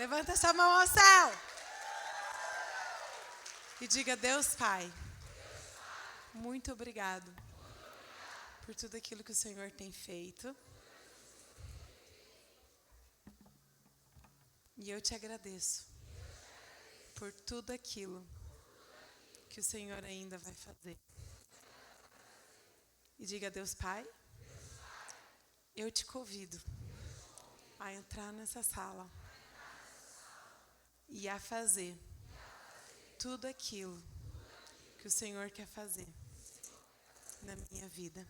Levanta sua mão ao céu. E diga: Deus Pai, muito obrigado por tudo aquilo que o Senhor tem feito. E eu te agradeço por tudo aquilo que o Senhor ainda vai fazer. E diga: Deus Pai, eu te convido a entrar nessa sala e a fazer tudo aquilo que o Senhor quer fazer na minha vida.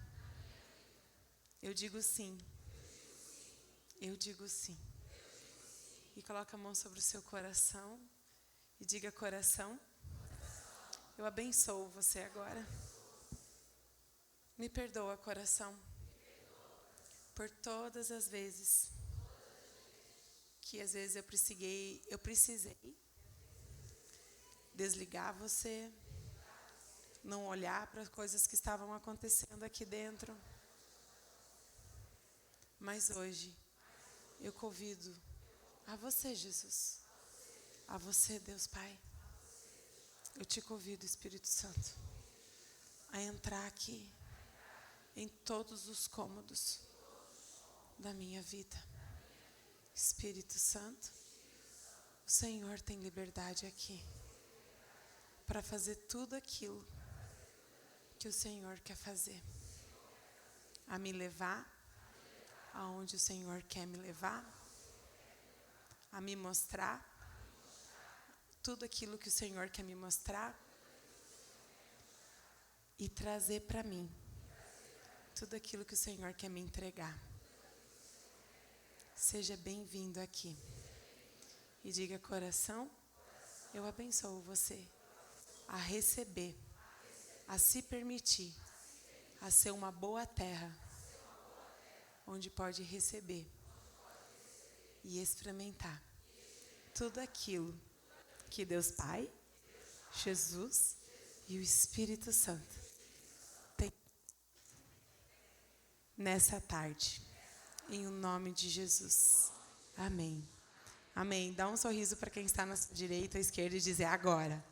Eu digo sim. Eu digo sim. E coloca a mão sobre o seu coração e diga: coração, eu abençoo você agora. Me perdoa, coração, por todas as vezes que às vezes eu precisei desligar você, não olhar para as coisas que estavam acontecendo aqui dentro. Mas hoje eu convido a você, Jesus, a você, Deus Pai. Eu te convido, Espírito Santo, a entrar aqui em todos os cômodos da minha vida. Espírito Santo, o Senhor tem liberdade aqui para fazer tudo aquilo que o Senhor quer fazer. A me levar aonde o Senhor quer me levar. A me mostrar tudo aquilo que o Senhor quer me mostrar. E trazer para mim tudo aquilo que o Senhor quer me entregar. Seja bem-vindo aqui. E diga: coração, eu abençoo você a receber, a se permitir, a ser uma boa terra, onde pode receber e experimentar tudo aquilo que Deus Pai, Jesus e o Espírito Santo tem nessa tarde. Em o nome de Jesus. Amém. Amém. Dá um sorriso para quem está na sua direita ou esquerda e dizer: agora.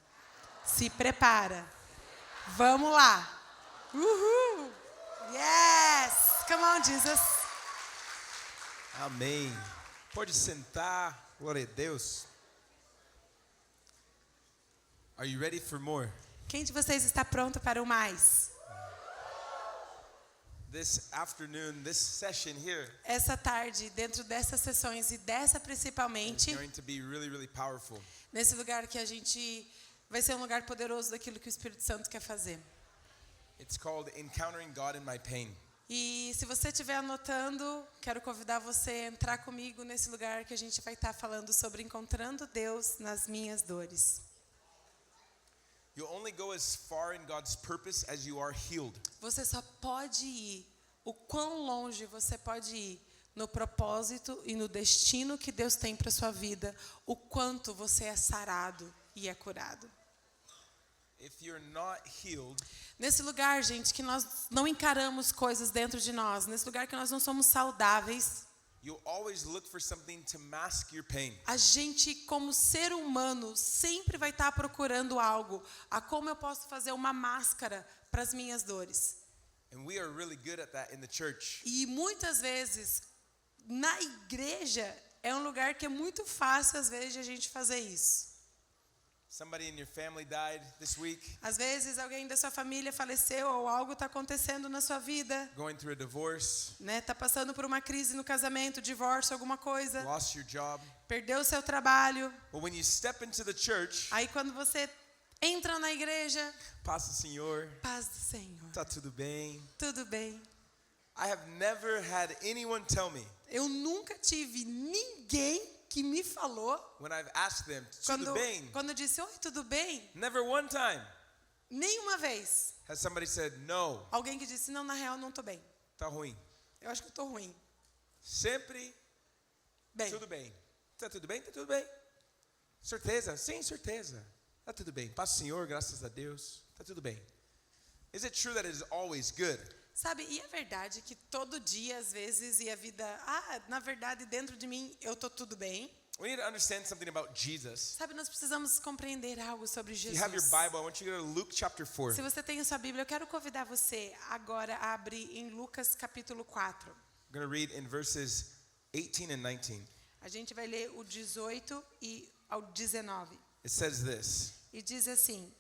Se prepara. Vamos lá. Uhul. Yes. Come on, Jesus. Amém. Pode sentar. Glória a Deus. Are you ready for more? Quem de vocês está pronto para o mais? This afternoon, this session here Essa tarde, dentro dessas sessões e dessa is principalmente, going to be really, really powerful. nesse lugar que a gente vai ser um lugar poderoso daquilo que o Espírito Santo quer fazer. It's called Encountering God in My Pain. E se você estiver anotando, quero convidar você a entrar comigo nesse lugar que a gente vai estar falando sobre encontrando Deus nas minhas dores. You only go as far in God's purpose as you are healed. Você só pode ir o quão longe você pode ir no propósito e no destino que Deus tem para sua vida, o quanto você é sarado e é curado. If you're not healed, Nesse lugar, gente, que nós não encaramos coisas dentro de nós, nesse lugar que nós não somos saudáveis, you always look for something to mask your pain. a gente, como ser humano, sempre vai estar procurando algo. A como eu posso fazer uma máscara para as minhas dores. And we are really good at that in the church. E muitas vezes, na igreja, é um lugar que é muito fácil, às vezes, de a gente fazer isso. Somebody in your family died this week, Às vezes, alguém da sua família faleceu ou algo está acontecendo na sua vida. going through a divorce, Né? Tá passando por uma crise no casamento, divórcio, alguma coisa. lost your job. Perdeu o seu trabalho. But when you step into the church, Aí quando você entra na igreja, paz do Senhor, paz do Senhor. tá tudo bem. Tudo bem. I have never had anyone tell me Eu nunca tive ninguém que me falou when I've asked them, tudo bem? quando eu disse, oi, tudo bem? Never one time Nenhuma vez. has somebody said, no, Alguém que disse, não, na real, não tô bem. tá ruim. Eu acho que eu tô ruim. Sempre, Bem, tudo bem. Tá tudo bem? Tá tudo bem. Certeza? Sim, certeza. Tá tudo bem. Paz do Senhor, graças a Deus. Tá tudo bem. Is it true that it is always good? sabe, e é verdade que todo dia, às vezes, e a vida, na verdade, dentro de mim, eu tô tudo bem. We need to understand something about Jesus. Sabe, nós precisamos compreender algo sobre If you have your Jesus. Bible, I want you to go to Luke chapter 4. Se você tem a sua Bíblia, eu quero convidar você agora a abrir em Lucas capítulo 4. I'm going to read in verses 18 and 19. A gente vai ler o 18 e ao 19. It says this. E diz assim: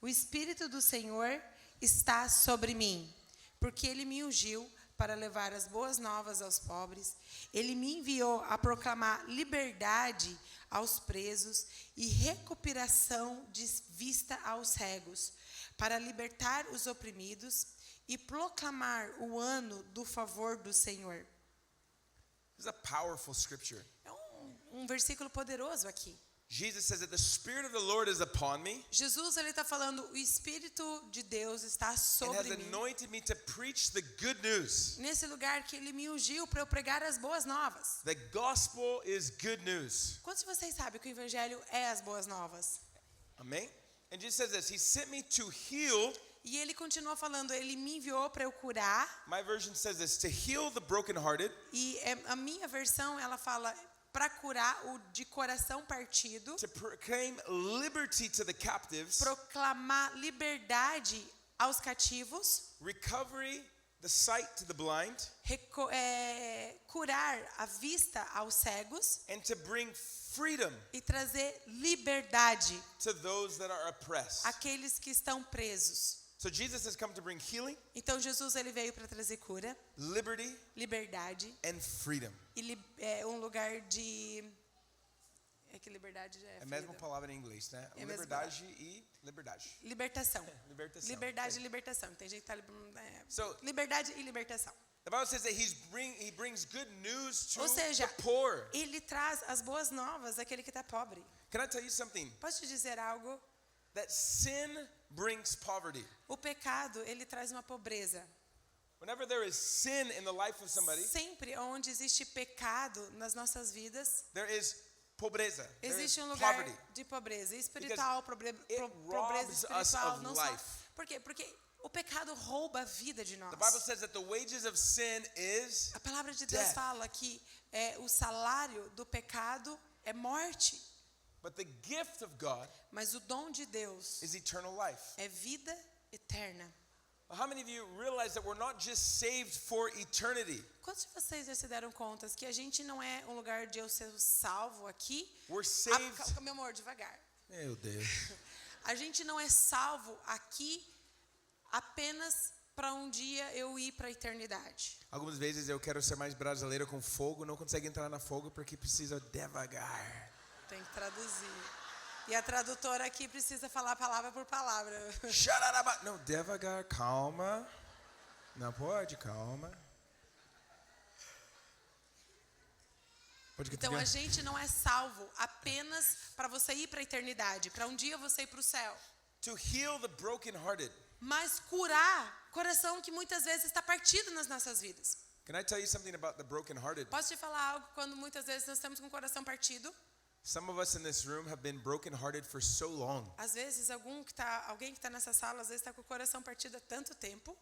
O Espírito do Senhor está sobre mim, porque Ele me ungiu para levar as boas novas aos pobres. Ele me enviou a proclamar liberdade aos presos e recuperação de vista aos cegos, para libertar os oprimidos e proclamar o ano do favor do Senhor. This is a powerful scripture. É um versículo poderoso aqui. Jesus says that the Spirit of the Lord is upon me Jesus, ele está falando, o Espírito de Deus está and has sobre mim. anointed me to preach the good news. Nesse lugar que ele me ungiu para eu pregar as boas novas. The gospel is good news. Quantos de vocês sabem que o evangelho é as boas novas? Amen? And Jesus says this. He sent me to heal. E ele continua falando, ele me enviou para eu curar. My version says this. To heal the brokenhearted. E a minha versão, ela fala para curar o de coração partido. To proclaim liberty to the captives. Proclamar liberdade aos cativos. Recovery, the sight to the blind. Curar a vista aos cegos. And to bring freedom E trazer liberdade to those that are oppressed. àqueles que estão presos. So Jesus has come to bring healing, Então Jesus, ele veio para trazer cura, liberty, liberdade and freedom. e um lugar de... É que liberdade já é É a mesma freedom. palavra em inglês, né? É a mesma Liberdade e liberdade. Libertação. Libertação. Liberdade e Okay. libertação. Tem gente que tá... So- liberdade e libertação. The Bible says that he brings good news to Ou seja, the poor. ele traz as boas novas àquele que está pobre. Can I tell you something? Posso te dizer algo? That sin brings poverty. O pecado, ele traz uma pobreza. Whenever there is sin in the life of somebody, Sempre onde existe pecado nas nossas vidas, there is pobreza. There is existe um lugar poverty. de pobreza espiritual, pobreza it robs us espiritual, of não só. life. Por quê? Porque o pecado rouba a vida de nós. The Bible says that the wages of sin is A palavra de Deus death. fala que o salário do pecado é morte, but the gift of God mas o dom de Deus is eternal life. é vida eterna. How many of you realize that we're not just saved for eternity? Quantos de vocês já se deram conta que a gente não é um lugar de eu ser salvo aqui? We're saved. Meu amor, devagar. Meu Deus. A gente não é salvo aqui apenas para um dia eu ir para a eternidade. Algumas vezes eu quero ser mais brasileiro com fogo, não consegue entrar na fogo porque precisa devagar. Tem que traduzir. E a tradutora aqui precisa falar palavra por palavra. Xararaba. Não, devagar, calma. Não pode, calma. Pode Então continuar. a gente não é salvo apenas para você ir para a eternidade, para um dia você ir para o céu. To heal the brokenhearted. Mas curar coração que muitas vezes está partido nas nossas vidas. Can I tell you something about the brokenhearted? Posso te falar algo quando muitas vezes nós estamos com o coração partido? Some of us in this room have been brokenhearted for so long Às vezes alguém que está nessa sala, às vezes está com o coração partido há tanto tempo.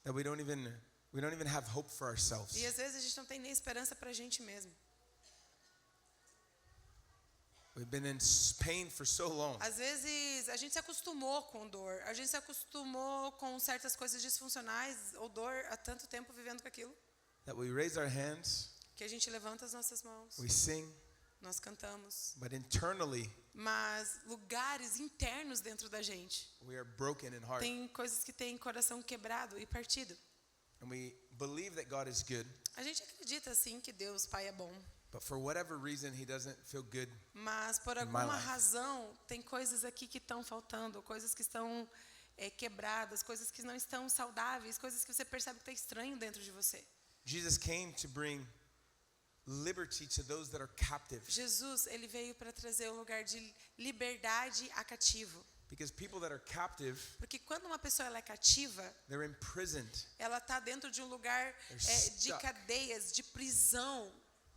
that we don't even have hope for ourselves. E às vezes a gente não tem nem esperança para a gente mesmo. We've been in pain for so long Às vezes a gente se acostumou com dor, a gente se acostumou com certas coisas disfuncionais ou dor há tanto tempo vivendo com aquilo, that we raise our hands, que a gente levanta as nossas mãos, we sing, nós cantamos, but internally mas lugares internos dentro da gente we are broken in heart. tem coisas que têm coração quebrado e partido. And we believe that God is good, A gente acredita sim que Deus Pai é bom, but for whatever reason he doesn't feel good. mas por my alguma life. razão tem coisas aqui que estão faltando, coisas que estão quebradas, coisas que não estão saudáveis, coisas que você percebe que está estranho dentro de você. Jesus came to bring liberty to those that are captive, Jesus, ele veio para trazer um lugar de liberdade a cativo. because people that are captive, Porque quando uma pessoa ela é cativa, they're imprisoned, ela está dentro de um lugar They're de stuck. cadeias, de prisão.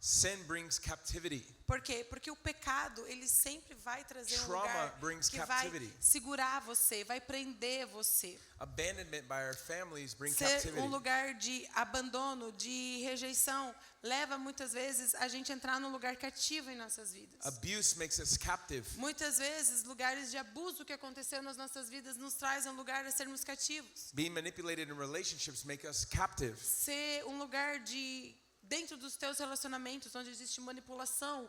Sin brings captivity. Por quê? Porque o pecado, ele sempre vai trazer um Trauma lugar brings que vai captivity. segurar você, vai prender você. Abandonment by our families brings Ser captivity. um lugar de abandono, de rejeição, leva muitas vezes a gente a entrar num lugar cativo em nossas vidas. Abuse makes us captive. Muitas vezes, lugares de abuso que aconteceu nas nossas vidas nos traz um lugar a sermos cativos. Being manipulated in relationships make us captive. Ser um lugar de dentro dos teus relacionamentos, onde existe manipulação,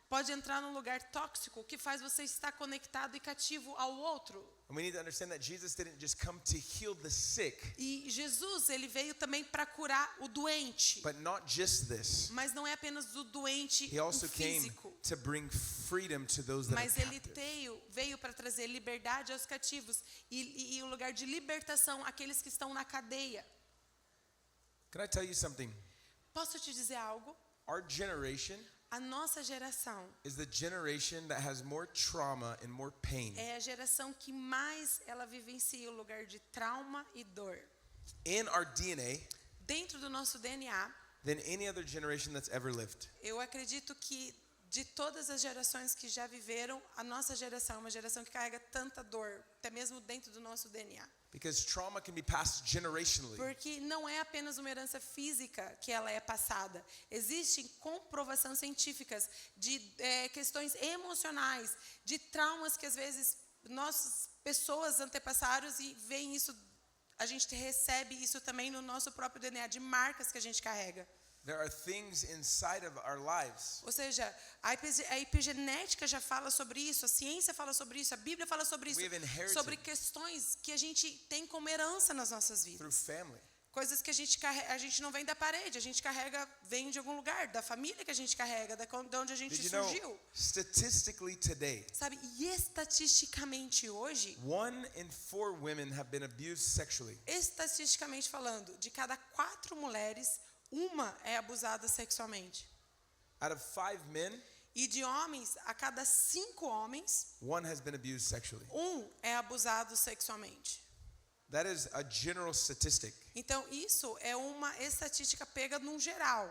pode entrar num lugar tóxico que faz você estar conectado e cativo ao outro. And we need to understand that Jesus didn't just come to heal the sick, E Jesus, ele veio também para curar o doente. but not just this. Mas não é apenas o doente He also came físico. to bring freedom to those that Mas are ele captive. veio para trazer liberdade aos cativos e um lugar de libertação àqueles que estão na cadeia. Can I tell you something? Posso te dizer algo? Our generation A nossa geração is the generation that has more trauma and more pain é a geração que mais ela vivencia o lugar de trauma e dor. in our DNA Dentro do nosso DNA, than any other generation that's ever lived. eu acredito que de todas as gerações que já viveram, a nossa geração é uma geração que carrega tanta dor, até mesmo dentro do nosso DNA. Because trauma can be passed generationally. Porque não é apenas uma herança física que ela é passada. Existem comprovações científicas de questões emocionais, de traumas que às vezes nossas pessoas antepassaram e veem isso, a gente recebe isso também no nosso próprio DNA, de marcas que a gente carrega. There are things inside of our lives Ou seja, a epigenética já fala sobre isso, a ciência fala sobre isso, a Bíblia fala sobre isso, We have inherited. sobre questões que a gente tem como herança nas nossas through vidas. family. Coisas que a gente carrega, a gente não vem da parede, a gente carrega, vem de algum lugar, da família que a gente carrega, de onde a gente Did you know, surgiu. statistically today, Sabe? E estatisticamente hoje, 1 in 4 women have been abused sexually. estatisticamente falando, de cada 4 mulheres, uma é abusada sexualmente. Out of 5 men, E de homens, a cada 5 homens, 1 has been abused sexually. um é abusado sexualmente. That is a general statistic. Então, isso é uma estatística pega num geral.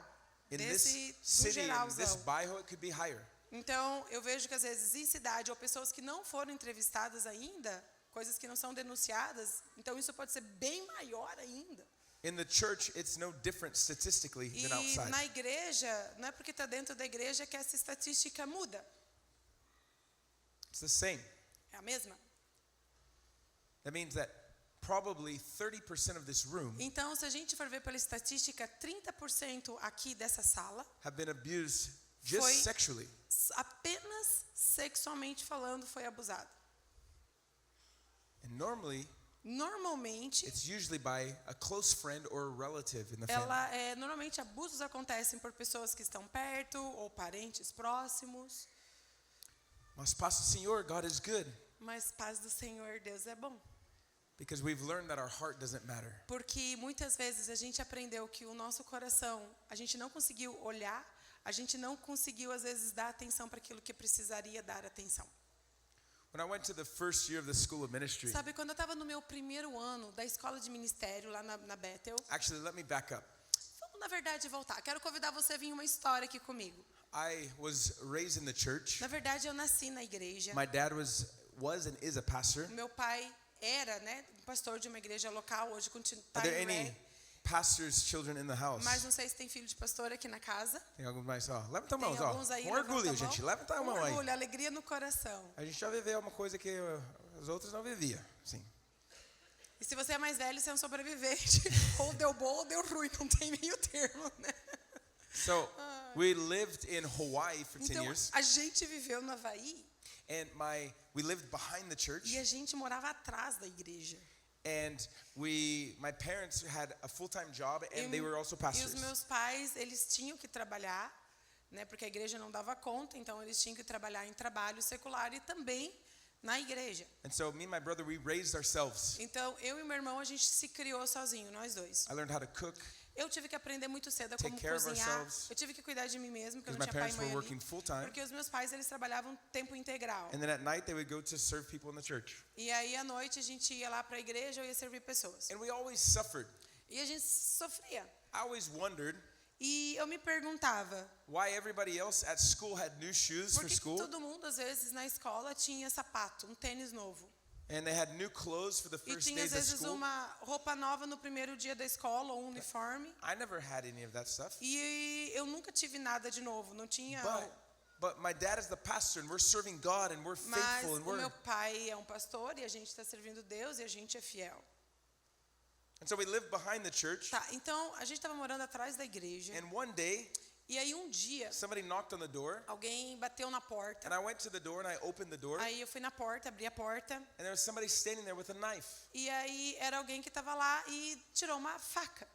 In Do this city, in this geralzão. Bible, it could be higher. Então, eu vejo que às vezes em cidade, ou pessoas que não foram entrevistadas ainda, coisas que não são denunciadas, então isso pode ser bem maior ainda. In the church, it's no different statistically E than outside. na igreja, não é porque está dentro da igreja que essa estatística muda. It's the same. É a mesma. That means that probably 30% of this room Então, se a gente for ver pela estatística, 30% aqui dessa sala, have been abused just Foi- sexually. apenas sexualmente falando, foi abusado. And normally, Normalmente, it's usually by a close friend or a relative in the family. normalmente abusos acontecem por pessoas que estão perto ou parentes próximos. Mas paz do Senhor, God is good. Mas paz do Senhor, Deus é bom. Because we've learned that our heart doesn't matter. Porque muitas vezes a gente aprendeu que o nosso coração, a gente não conseguiu olhar, a gente não conseguiu às vezes dar atenção para aquilo que precisaria dar atenção. When I went to the first year of the School of Ministry, Sabe, quando eu estava no meu primeiro ano da escola de ministério lá na Bethel, actually, let me back up. vamos na verdade voltar. Quero convidar você a vir uma história aqui comigo. I was raised in the church. Na verdade, eu nasci na igreja. My dad was and is a pastor. Meu pai era, né, um pastor de uma igreja local, hoje continua. Are there any pastors' children in the house? Mas não sei se tem filho de pastor aqui na casa. Tem alguns mais, ó. Levanta a Tem mão, alguns ó. aí, Com levanta orgulho, a mão. gente. Levanta a Com mão aí. orgulho, alegria no coração. A gente já viveu uma coisa que os outros não viviam. Sim. E se você é mais velho, você é um sobrevivente. Ou deu bom ou deu ruim, não tem meio termo, né? So, we lived in Hawaii for 10 Então, years. a gente viveu no Havaí And we lived behind the church. e a gente morava atrás da igreja. And my parents had a full-time job and they were also E os pastors. meus pais, eles tinham que trabalhar, né, porque a igreja não dava conta, então eles tinham que trabalhar em trabalho secular e também na igreja. And so me and my brother, we raised ourselves. Então, eu e meu irmão, a gente se criou sozinho, nós dois. I learned how to cook Eu tive que aprender muito cedo a Take como care of cozinhar. ourselves. Eu tive que cuidar de mim mesmo, porque eu because não my tinha pai e parents mãe were ali. working full-time. Porque os meus pais, eles trabalhavam tempo integral. And then at night, they would go to serve people in the church. E aí, à noite, a gente ia lá para a igreja, eu ia servir pessoas. And we always suffered. E a gente sofria. I always wondered, E eu me perguntava, why everybody else at school had new shoes por for que que school, todo mundo, às vezes, na escola tinha sapato, um tênis novo? and they had new clothes for the E first tinha, às days of vezes, school. uma roupa nova no primeiro dia da escola, ou um uniforme. I never had any of that stuff. E eu nunca tive nada de novo, não tinha... But my dad is the pastor, and we're serving God, and we're Mas faithful, and o meu we're... pai é um pastor e a gente está servindo Deus e a gente é fiel. And so we lived behind the church, Tá, então a gente estava morando atrás da igreja. and one day, E aí um dia, somebody knocked on the door, alguém bateu na porta. and I went to the door, and I opened the door, Aí eu fui na porta, abri a porta. and there was somebody standing there with a knife. E aí era alguém que estava lá e tirou uma faca.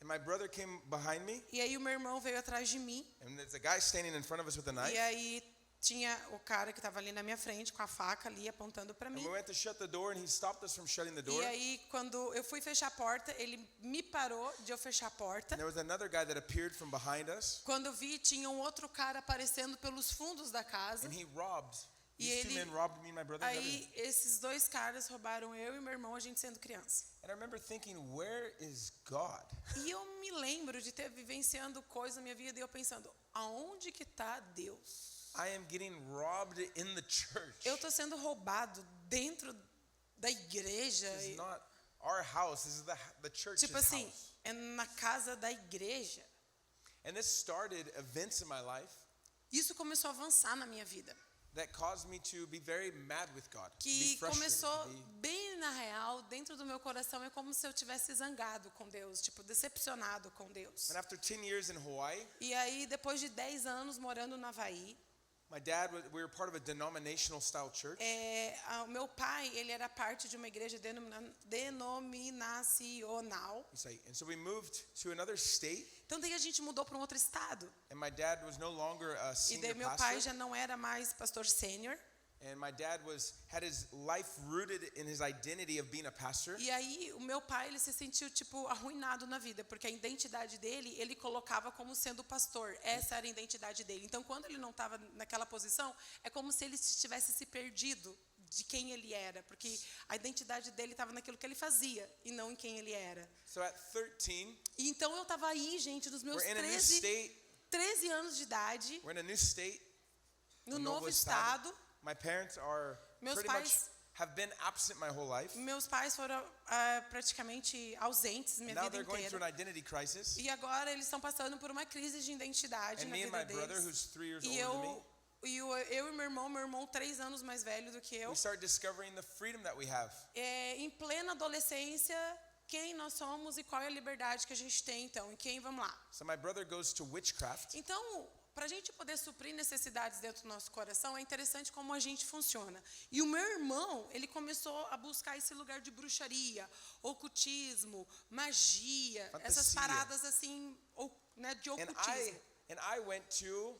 And my brother came behind me, E aí o meu irmão veio atrás de mim. and there's a guy standing in front of us with a knife. E aí tinha o cara que estava ali na minha frente com a faca ali apontando para And mim. we went to shut the door, and he stopped us from shutting the door. E aí quando eu fui fechar a porta, ele me parou de eu fechar a porta. And there was another guy that appeared from behind us, Quando eu vi, tinha um outro cara aparecendo pelos fundos da casa. and he robbed. E These two ele- men robbed me and my brother. and Aí esses dois caras roubaram eu e meu irmão, a gente sendo criança. I remember thinking, where is God? E eu me lembro de ter vivenciando coisas na minha vida e eu pensando, aonde que está Deus? I am getting robbed in the church. Eu estou sendo roubado dentro da igreja. This is not our house. This is the church's Tipo assim, house. é na casa da igreja. And this started events in my life Isso começou a avançar na minha vida. that caused me to be very mad with God. To be Que frustrated. começou to be- bem na real, dentro do meu coração, é como se eu tivesse zangado com Deus, tipo, decepcionado com Deus. And after 10 years in Hawaii, E aí, depois de 10 anos morando no Havaí, my dad, we were part of a denominational style church. o meu pai, ele era parte de uma igreja denominacional. And so we moved to another state, Então daí a gente mudou para um outro estado. and my dad was no longer a E senior daí meu pai pastor. já não era mais pastor sênior. And my dad had his life rooted in his identity of being a pastor. E aí o meu pai, ele se sentiu tipo arruinado na vida, porque a identidade dele, ele colocava como sendo pastor. Essa era a identidade dele. Então quando ele não estava naquela posição, é como se ele tivesse se perdido de quem ele era, porque a identidade dele estava naquilo que ele fazia e não em quem ele era. So at 13, E então eu estava aí, gente, nos meus we're in a new 13 state. 13 anos de idade, We're in a new state. no um novo estado. My parents are Meus pretty pais- much have been absent my whole life. Meus pais foram praticamente ausentes minha Now vida they're going through an inteira. identity crisis. E agora eles estão passando por uma crise de identidade And na me and vida my brother, deles. who's 3 years E older than me, eu e meu irmão 3 anos mais velho do que eu, we start discovering the freedom that we have. em plena adolescência, quem nós somos e qual é a liberdade que a gente tem, então, em quem vamos lá. So my brother goes to witchcraft. Então, para a gente poder suprir necessidades dentro do nosso coração, é interessante como a gente funciona. E o meu irmão, ele começou a buscar esse lugar de bruxaria, ocultismo, magia, essas Fantasia. paradas assim, né, de And ocultismo. I went to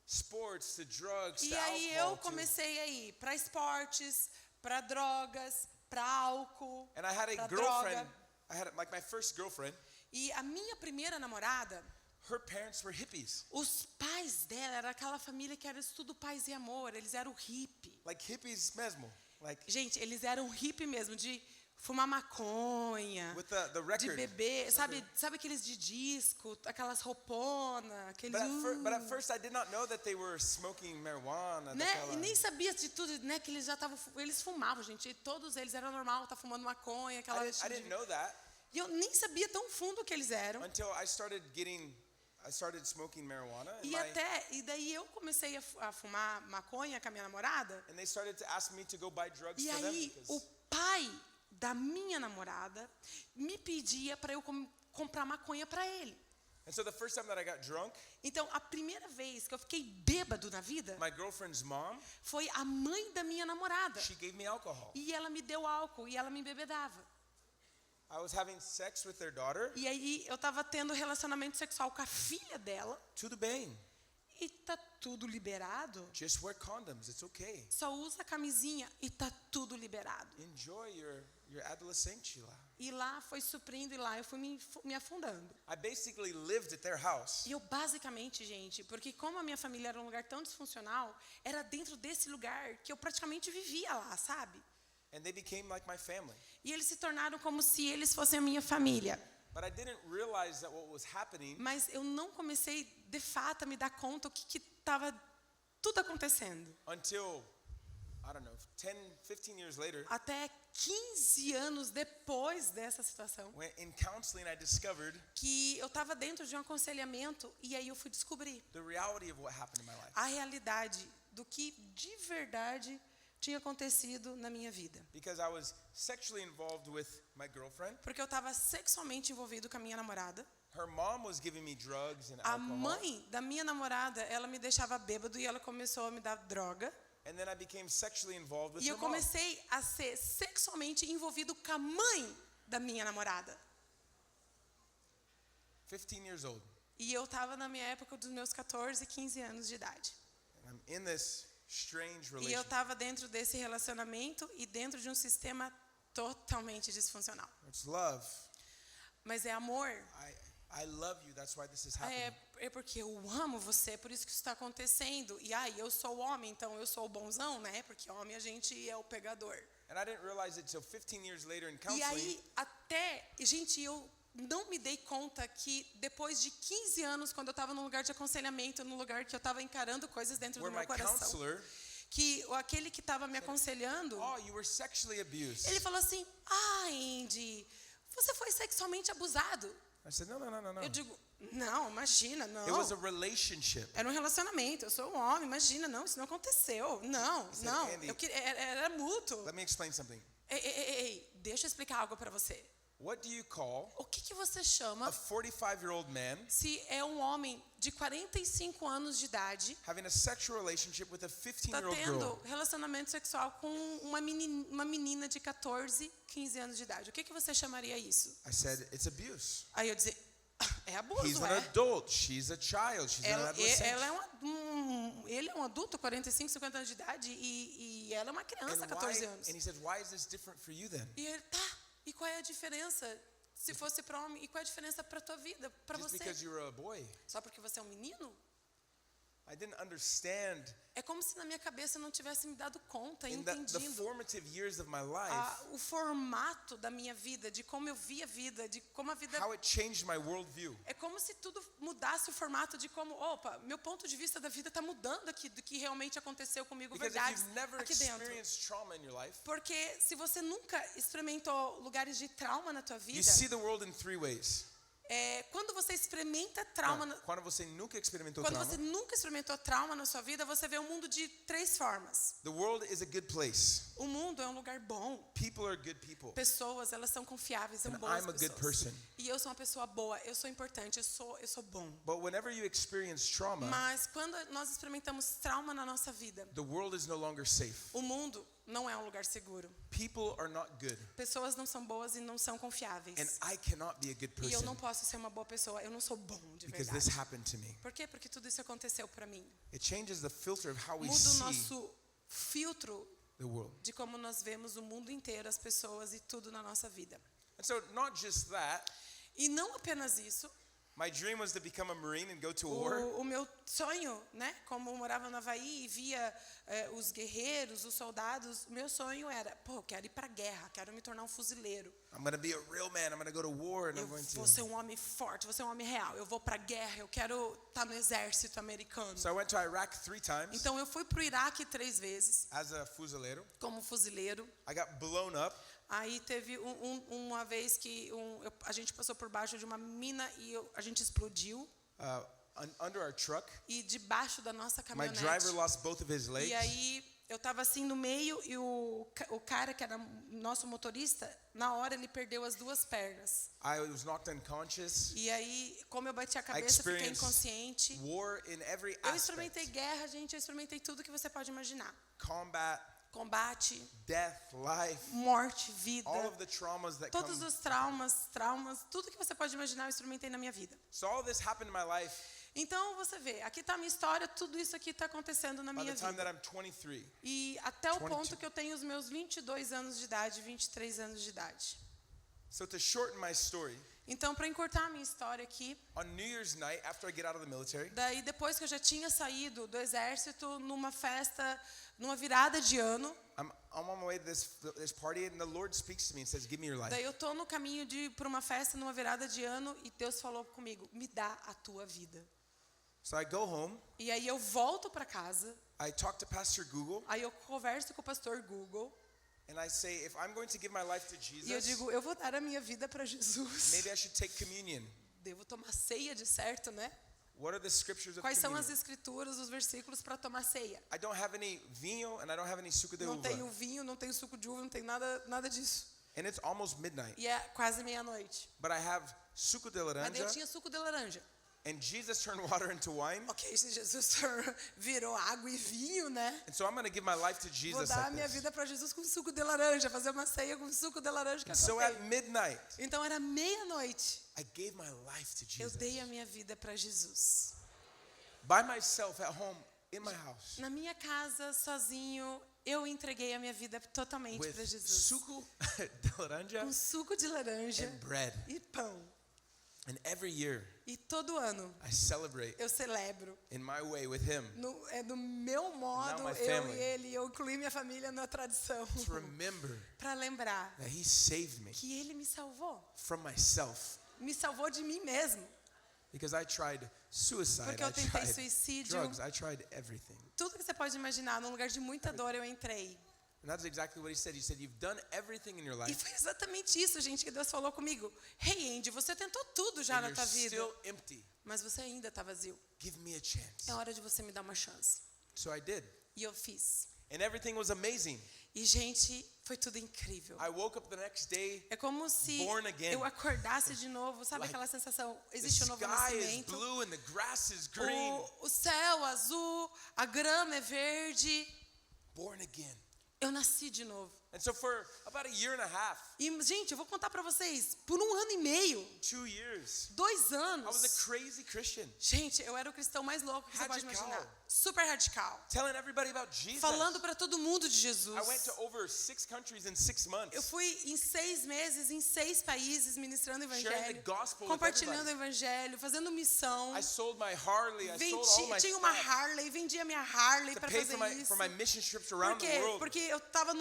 sports, to drugs, E to aí eu alcohol. comecei a ir para esportes, para drogas, para álcool, And I had a para girlfriend. droga. I had like my first girlfriend. E a minha primeira namorada, Her parents were hippies, os pais dela era aquela família que era tudo paz e amor, eles eram hippie. like hippies mesmo, like Gente, eles eram hippie mesmo, de fumar maconha, with the de record. beber, sabe aqueles de disco, aquelas rouponas, aqueles... But at first I did not know that they were smoking marijuana. né? daquela- E nem sabia de tudo, né? Que eles já estavam, eles fumavam, gente. E todos eles eram normal, tá fumando maconha, aquela... I didn't know that E eu nem sabia tão fundo que eles eram. until I started smoking marijuana. E daí eu comecei a fumar maconha com a minha namorada. And they started to ask me to go buy drugs E for them. aí o pai da minha namorada me pedia para eu comprar maconha para ele. And so the first time that I got drunk, Então, a primeira vez que eu fiquei bêbado na vida my girlfriend's mom, foi a mãe da minha namorada. she gave me alcohol. E ela me deu álcool e ela me embebedava. I was having sex with their daughter. E aí eu tava tendo relacionamento sexual com a filha dela. Tudo bem. E tá tudo liberado. Just wear condoms. It's okay. Só usa camisinha e tá tudo liberado. Enjoy your adolescente lá. E lá foi suprindo e lá eu fui me afundando. I basically lived at their house. E eu basicamente, gente, porque como a minha família era um lugar tão disfuncional, era dentro desse lugar que eu praticamente vivia lá, sabe? And they became like my family. E eles se tornaram como se eles fossem a minha família. But I didn't realize that what was happening Mas eu não comecei, de fato, a me dar conta o que estava tudo acontecendo. until, I don't know, 10, 15 years later, Até 15 anos depois dessa situação, when in counseling I discovered que eu estava dentro de um aconselhamento e aí eu fui descobrir the reality of what happened in my life. a realidade do que de verdade tinha acontecido na minha vida. Because I was sexually involved with my girlfriend. Porque eu estava sexualmente envolvido com a minha namorada. Her mom was giving me drugs and A alcohol. mãe da minha namorada, ela me deixava bêbado e ela começou a me dar droga. And then I became sexually involved with E her eu mom. comecei a ser sexualmente envolvido com a mãe da minha namorada. 15 years old. E eu estava na minha época dos meus 14, 15 anos de idade. And I'm in this strange E eu relationship. estava dentro desse relacionamento e dentro de um sistema totalmente disfuncional. It's love. Mas é amor. I love you. That's why this is happening. É porque eu amo você, por isso que isso está acontecendo. E aí, eu sou o homem, então eu sou o bonzão, né? Porque homem a gente é o pegador. And I didn't realize it till 15 years later in E counseling. aí, gente, eu não me dei conta que depois de 15 anos, quando eu estava num lugar de aconselhamento, num lugar que eu estava encarando coisas dentro do Where meu my coração, counselor, que aquele que estava me aconselhando, oh, you were sexually abused. ele falou assim, Andy, você foi sexualmente abusado. I said, no. Eu digo, não, imagina, não. It was a relationship. Era um relacionamento, eu sou um homem, imagina, não, isso não aconteceu. Não, said, não, Andy, era mútuo. Let me explain something. Ei, deixa eu explicar algo para você. What do you call O que você a chama 45-year-old man se é um homem de 45 anos de idade having a sexual relationship with a está 15-year-old tendo girl? relacionamento sexual com uma menina de 14, 15 anos de idade? O que você chamaria isso? I said, it's abuse. Aí eu dizia, é He's abuso, an adult. She's a child. She's an adolescent. Ele é um adulto, 45, 50 anos de idade, e ela é uma criança, 14 anos. And he said, why is this different for you then? E ele, e qual é a diferença? Se fosse para homem, e qual é a diferença para a tua vida, para Just você? because you're a boy. Só porque você é um menino? I didn't understand É como se na minha cabeça eu não tivesse me dado conta, in the entendido formative years of my life o formato da minha vida, de como eu via a vida, de como a vida... how it changed my worldview. É como se tudo mudasse o formato de como, opa, meu ponto de vista da vida está mudando aqui, do que realmente aconteceu comigo, Because if verdade, you've never aqui dentro. experienced trauma in your life, Porque se você nunca experimentou lugares de trauma na tua you vida, see the world in three ways. quando você experimenta trauma... Quando você nunca experimentou Quando trauma, você nunca experimentou trauma na sua vida, você vê o mundo de 3 formas. the world is a good place. O mundo é um lugar bom. People are good people. Pessoas, elas são confiáveis, são And boas I'm a good pessoas. person. E eu sou uma pessoa boa, eu sou importante, eu sou bom. But whenever you experience trauma, Mas quando nós experimentamos trauma na nossa vida, the world is no longer safe. o mundo não é um lugar seguro. People are not good. Pessoas não são boas e não são confiáveis. And I cannot be a good E eu não person posso ser uma boa pessoa, eu não sou bom de because verdade. this happened to me. Por quê? Porque tudo isso aconteceu para mim. It changes the filter of how we Muda o see nosso filtro the world. de como nós vemos o mundo inteiro, as pessoas e tudo na nossa vida. And so not just that, E não apenas isso, my dream was to become a Marine and go to war. o meu sonho, né, como eu morava no Havaí e via os guerreiros, os soldados, meu sonho era, eu quero ir para a guerra, quero me tornar um fuzileiro. I'm going to be a real man. I'm going to go to war and Eu I'm going vou to. ser um homem forte, vou ser um homem real, eu vou para a guerra, eu quero estar no exército americano. So I went to Iraq 3 times Então eu fui para o Iraque 3 vezes, as a fuzileiro. como fuzileiro. I got blown up. Aí teve uma vez que a gente passou por baixo de uma mina e a gente explodiu. Under our truck. E debaixo da nossa My caminhonete. driver lost both of his legs. E aí eu estava assim no meio e o cara que era nosso motorista, na hora ele perdeu as 2 pernas. I was knocked unconscious. E aí, como eu bati a cabeça, fiquei inconsciente. War in every Eu experimentei aspect. guerra, gente, eu experimentei tudo que você pode imaginar. Combate, Combate, death, life, morte, vida. all of the traumas that Todos come. os traumas, tudo que você pode imaginar eu experimentei na minha vida. So all this happened in my life Então, você vê, aqui está a minha história, tudo isso aqui está acontecendo na by minha the time that vida. I'm 23. E até o 22. ponto que eu tenho os meus 22 anos de idade, 23 anos de idade. So to shorten my story, Então, para encurtar a minha história aqui, On New Year's night, after I get out of the military, daí depois que eu já tinha saído do exército, numa festa, numa virada de ano, I'm on my way to this party, and the Lord speaks to me and says, "Give me your life." daí eu tô no caminho de ir para uma festa, numa virada de ano, e Deus falou comigo, me dá a tua vida. So I go home. E aí eu volto para casa, I talk to Pastor Google, aí eu converso com o pastor Google, and I say, if I'm going to give my life to e eu Jesus, digo, eu vou dar a minha vida para Jesus. maybe I should take communion. Devo tomar ceia de certo, né? What are the scriptures of Quais são as communion? escrituras, os versículos para tomar ceia? I don't have any vinho, and I don't have any suco de Não tenho uva. vinho, não tenho suco de uva, não tenho nada disso. And it's almost midnight. E é quase meia-noite. But I have suco de Mas daí eu laranja, tinha suco de laranja. and Jesus turned water into wine. Ok, se Jesus virou água e vinho, né? And so I'm going to give my life to Vou Jesus dar a like minha this. vida para Jesus com suco de laranja, fazer uma ceia com suco de laranja que And eu so at comprei. midnight, Então era meia-noite. I gave my life to Eu Jesus. dei a minha vida para Jesus. By myself at home, in my house, Na minha casa, sozinho, eu entreguei a minha vida totalmente with para Jesus. suco de laranja Com suco de laranja and bread. e pão. And every year, E todo ano I celebrate eu celebro. in my way with him É do meu modo, my eu family. e ele, eu incluí minha família na tradição. to remember Para lembrar that he saved me que ele me salvou. from myself. Me salvou de mim mesmo. Because I tried suicide, Porque I eu tentei tried suicídio. drugs, I tried everything. Tudo que você pode imaginar, num lugar de muita dor eu entrei. And that's exactly what he said. He said, you've done everything in your E life, foi exatamente isso, gente, que Deus falou comigo. Hey, Andy, você tentou tudo já and na you're tua vida, still empty. mas você ainda está vazio. Give me a chance. É hora de você me dar uma chance. So I did. E eu fiz. And everything was amazing. E, gente, foi tudo incrível. I woke up the next day, É como se born again. eu acordasse de novo, sabe Like, aquela sensação, the existe um novo sky is nascimento. blue and the grass is green. O céu azul, a grama é verde. Born again. Eu nasci de novo. And so for about a year and a half, E, gente, eu vou contar pra vocês, por 1 ano e meio, 2 years, 2 I was a anos. crazy Christian, Gente, eu era o cristão mais louco que você pode Radical. imaginar. Super radical. telling everybody about Jesus. Falando pra todo mundo de Jesus. I went to over 6 countries in 6 months. Eu fui em 6 meses, em 6 países, ministrando o Sharing the evangelho, gospel with compartilhando o everybody. evangelho, fazendo missão. I sold my Harley, I sold all my Tinha uma stuff Harley, vendia minha Harley to para pay fazer isso. for my mission trips Por around the quê? world. Porque eu estava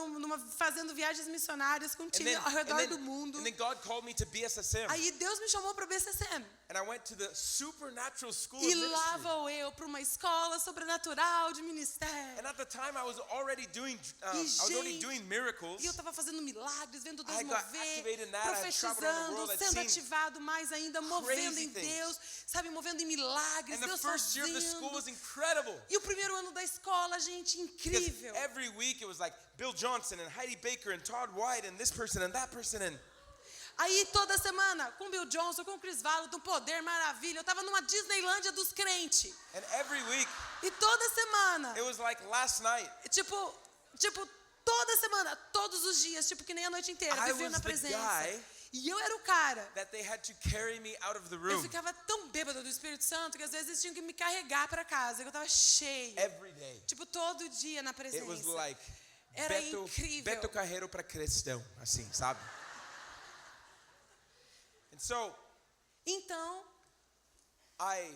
fazendo viagens missionárias com um time ao redor do mundo. and then God called me to BSSM. Aí Deus me chamou para o BCSM. And I went to the supernatural school E of lá ministry. vou eu para uma escola sobrenatural de ministério. And at the time I was already doing gente, miracles. E eu estava fazendo milagres, vendo Deus I got mover, activated in that. I had traveled around the profetizando, world. I'd sendo seen ativado mais ainda, movendo em things. Deus, sabe, movendo em milagres, And the Deus first year of the school fazendo. was incredible. E o primeiro ano da escola, gente, Because incrível. every week it was like Bill Johnson and Heidi Baker and Todd White and this person and that person and Aí toda semana, com Bill Johnson, com Chris Valdo, Poder, Maravilha, eu estava numa Disneylândia dos crentes. and every week E toda semana, it was like last night. tipo, toda semana, todos os dias, tipo que nem a noite inteira, I vivendo was na the presença. guy E eu era o cara. that they had to carry me out of the Eu room ficava tão bêbada do Espírito Santo que às vezes eles tinham que me carregar para casa, que eu estava cheia. every day. Tipo, todo dia na It presença. was like Era incrível. Beto Carreiro para cristão, assim, sabe? And so Então, I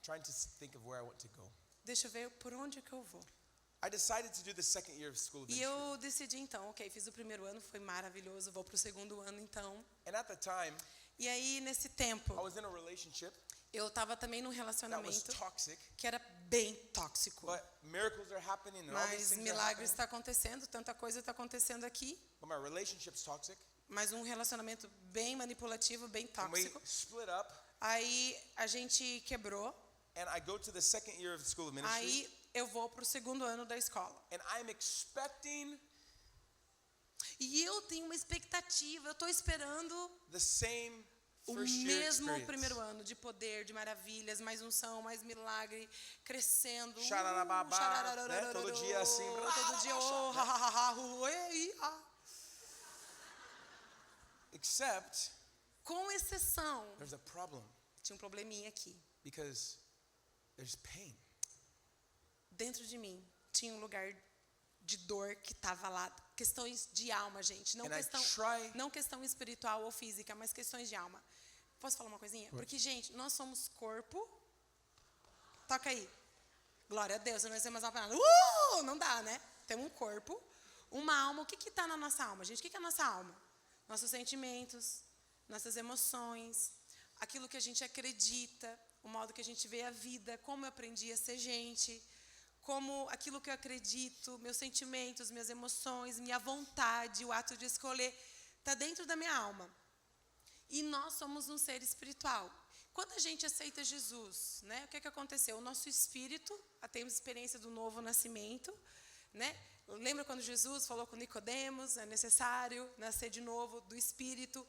trying to think of where I want to go. deixa eu ver por onde que eu vou. I decided to do the second year of school of E ministry. eu decidi então, ok, fiz o primeiro ano, foi maravilhoso, vou pro segundo ano então. And at the time, E aí, nesse tempo, I was in a relationship eu estava também num that was relacionamento toxic, que era bem tóxico. but miracles are happening and all these Mas things are milagres happening. está acontecendo, tanta coisa está acontecendo aqui. But my relationship's toxic, Mas um relacionamento bem manipulativo, bem and we tóxico. split up. Aí a gente quebrou. And I go to the second year of school of ministry, Aí eu vou pro segundo ano da escola. and I'm expecting E eu tenho uma expectativa, eu estou esperando the same o first year mesmo experience. primeiro ano de poder, de maravilhas, mais unção, mais milagre, crescendo. Xararababá, né? Todo dia assim, Todo dia, oh, ha, ha, ha, ha, ei, ah. Except Com exceção, there's a problem tinha um probleminha aqui. because there's pain. Dentro de mim tinha um lugar de dor que estava lá questões de alma, gente. And I Não questão espiritual ou física, mas questões de alma. Posso falar uma coisinha? Porque, gente, nós somos corpo. Toca aí. Glória a Deus, eu não sei mais uma palavra. Não dá, né? Temos um corpo, uma alma. O que está na nossa alma, gente? O que é a nossa alma? Nossos sentimentos, nossas emoções, aquilo que a gente acredita, o modo que a gente vê a vida, como eu aprendi a ser gente, como aquilo que eu acredito, meus sentimentos, minhas emoções, minha vontade, o ato de escolher, está dentro da minha alma. E nós somos um ser espiritual. Quando a gente aceita Jesus, né, o que aconteceu? O nosso espírito, temos experiência do novo nascimento, né? Lembra quando Jesus falou com Nicodemos, é necessário nascer de novo do espírito,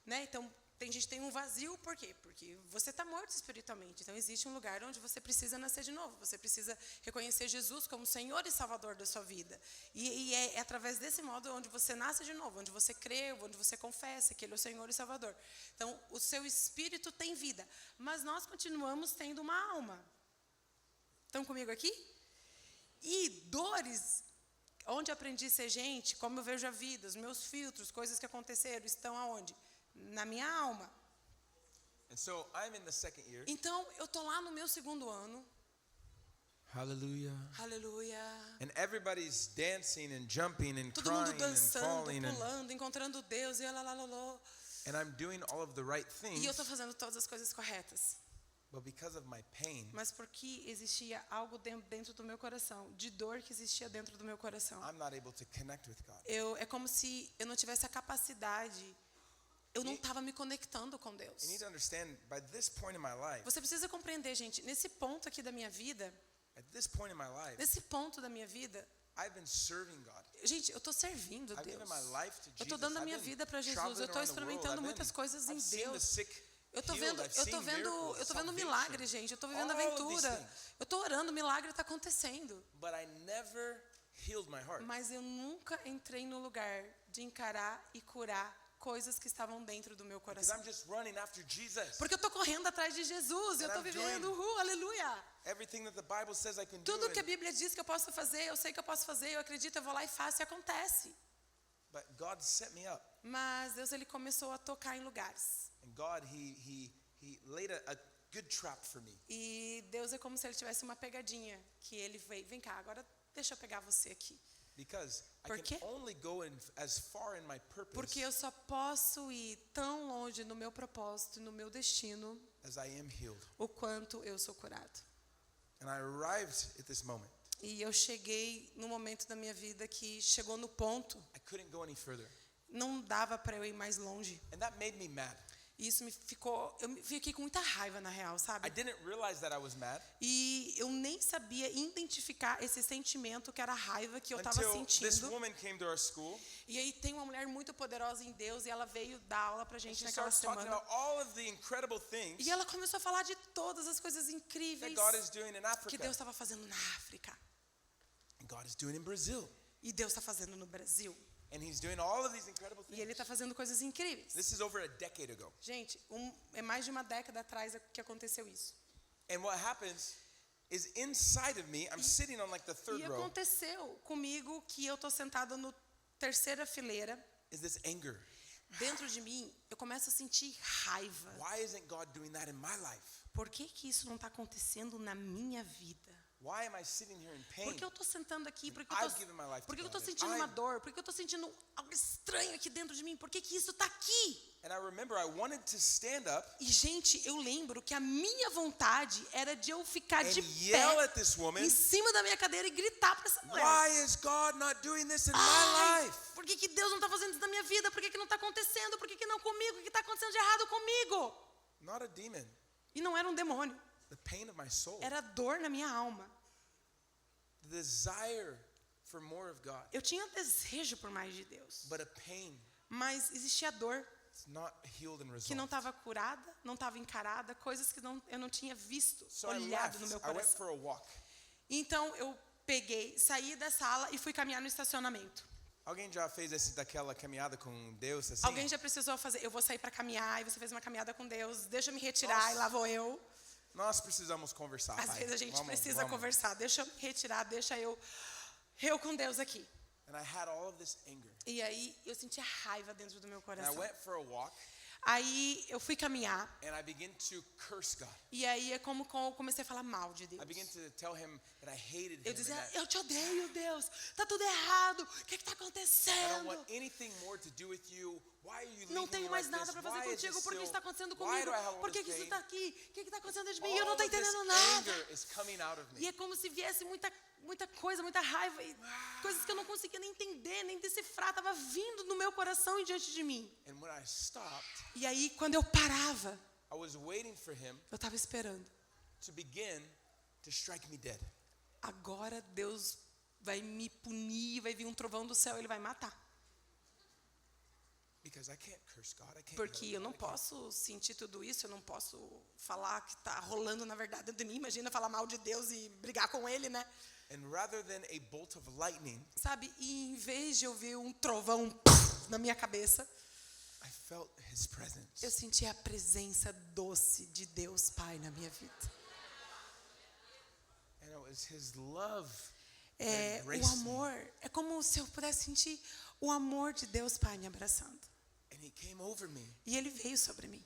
né? Então, a gente tem um vazio, por quê? Porque você está morto espiritualmente. Então, existe um lugar onde você precisa nascer de novo. Você precisa reconhecer Jesus como Senhor e Salvador da sua vida. E é através desse modo onde você nasce de novo, onde você crê, onde você confessa que Ele é o Senhor e Salvador. Então, o seu espírito tem vida. Mas nós continuamos tendo uma alma. Estão comigo aqui? E dores, onde aprendi a ser gente, como eu vejo a vida, os meus filtros, coisas que aconteceram, estão aonde? Na minha alma. And so I'm in the second year. Então, eu estou lá no meu segundo ano. Hallelujah. Aleluia. And everybody's dancing and jumping and Todo mundo crying and dançando, falling. pulando, encontrando Deus. E And I'm doing all of the right eu things. estou fazendo todas as coisas corretas. But because of my pain, Mas porque existia algo dentro do meu coração, de dor que existia dentro do meu coração. I'm not able to connect with God. É como se eu não tivesse a capacidade, eu não estava me conectando com Deus. You need to understand, by this point in my life, Você precisa compreender, gente, nesse ponto aqui da minha vida, at this point in my life, nesse ponto da minha vida, I've been serving God. gente, eu estou servindo a I've given Deus. my life to Eu estou Jesus. dando a I've minha been vida para Jesus. traveling Eu estou around the world. experimentando I've muitas coisas em I've seen the Deus. sick Eu estou healed. vendo, I've eu seen estou vendo, miracles, eu estou vendo salvation, milagre, gente. Eu estou vivendo all of aventura. these things. Eu estou orando, milagre está acontecendo. But I never healed my heart. Mas eu nunca entrei no lugar de encarar e curar coisas que estavam dentro do meu Because coração. I'm just running after Jesus. Porque eu estou correndo atrás de Jesus. Eu And estou I'm vivendo, aleluia. Everything that the Bible says I can do. Tudo que a And, Bíblia diz que eu posso fazer, eu sei que eu posso fazer, eu acredito, eu vou lá e faço e acontece. but God set me up. Mas Deus, Ele começou a tocar em lugares. And God, He laid a good trap for me. E Deus é como se Ele tivesse uma pegadinha. Que Ele veio, vem cá, agora deixa eu pegar você aqui. Because Por I quê? can only go as far in my purpose Porque eu só posso ir tão longe no meu propósito, no meu destino, as I am healed. o quanto eu sou curado. And I arrived at this moment. E eu cheguei no momento da minha vida que chegou no ponto, I couldn't go any further. não dava para eu ir mais longe. And that made me mad. E isso eu fiquei com muita raiva na real, I sabe? didn't realize that I was mad E eu nem sabia identificar esse sentimento que era a raiva que eu estava until this sentindo. woman came to our school. E aí tem uma mulher muito poderosa em Deus e ela veio dar aula pra And gente she naquela starts talking semana. about all of the incredible things E ela começou a falar de todas as coisas that incríveis God is doing in que Africa. Deus estava fazendo na África. And God is doing in Brazil. E Deus está fazendo no Brasil. And He's doing all of these incredible E Ele things. está fazendo coisas incríveis. This is over a decade ago. Gente, é mais de uma década atrás que aconteceu isso. And what happens is inside of me, I'm sitting on like the third E row, aconteceu comigo que eu estou sentada no terceira fileira. is this anger. Dentro de mim, eu começo a sentir raiva. Why isn't God doing that in my life? Por que isso não está acontecendo na minha vida? Why am I sitting here in pain? Por que eu estou sentando aqui? Por que I've given my life to eu God, estou and sentindo uma I'm- dor? Por que eu estou sentindo algo estranho aqui dentro de mim? Por que isso está aqui? And I remember I wanted to stand up E, gente, eu lembro que a minha vontade era de eu ficar and de yell pé at this woman, em cima da minha cadeira e gritar para essa mulher. why is God not doing this in my Ai, life? por que Deus não está fazendo isso na minha vida? Por que não está acontecendo? Por que não comigo? O que está acontecendo de errado comigo? Not a demon. E não era um demônio. The pain of my soul. Era dor na minha alma. The desire for more of God. Eu tinha desejo por mais de Deus. But a pain Mas existia dor that's not healed and que não resolved. estava curada, não estava encarada, coisas que eu não tinha visto, So I olhado left. no meu I went coração. for a walk. Então eu peguei, saí da sala e fui caminhar no estacionamento. Alguém já fez daquela caminhada com Deus assim? Alguém já precisou fazer, eu vou sair para caminhar, e você fez uma caminhada com Deus, deixa eu me retirar, Nossa. e lá vou eu. Nós precisamos conversar, Às pai. vezes a gente Vamos, precisa vamos. conversar, deixa eu me retirar, deixa eu com Deus aqui. And I had all of this anger. E aí eu sentia raiva dentro do meu And I coração. went for a walk Aí eu fui caminhar. and I began to curse God. E aí é como eu comecei a falar mal de Deus. I began to tell him that I hated him. Eu And dizia, that eu te odeio, Deus. Tá tudo errado. O que está I don't acontecendo? want anything more to do with you. Why are you Não leaving tenho me mais like nada this? para fazer Why is contigo. this Por que still? está acontecendo Why comigo? do I have all Por que this isso pain? está aqui? O que está acontecendo de mim? Eu não All estou of this entendendo nada. anger is coming out of E me. é como se viesse muita coisa, muita raiva. E coisas que eu não conseguia nem entender, nem decifrar. Estava vindo no meu coração e diante de mim. And when I stopped, E aí, quando eu parava, I was waiting for him eu estava esperando. to begin to strike me dead. Agora Deus vai me punir, vai vir um trovão do céu, ele vai matar. Because I can't curse God. I can't Porque yell eu não at God. I can't- posso sentir tudo isso, eu não posso falar que está rolando na verdade dentro de mim. Imagina falar mal de Deus e brigar com ele, né? And rather than a bolt of lightning, Sabe, e em vez de eu ver um trovão na minha cabeça, I felt his presence. eu senti a presença doce de Deus Pai na minha vida. And it was his love that O embraced me. amor, é como se eu pudesse sentir o amor de Deus Pai me abraçando. And he came over me. E ele veio sobre mim.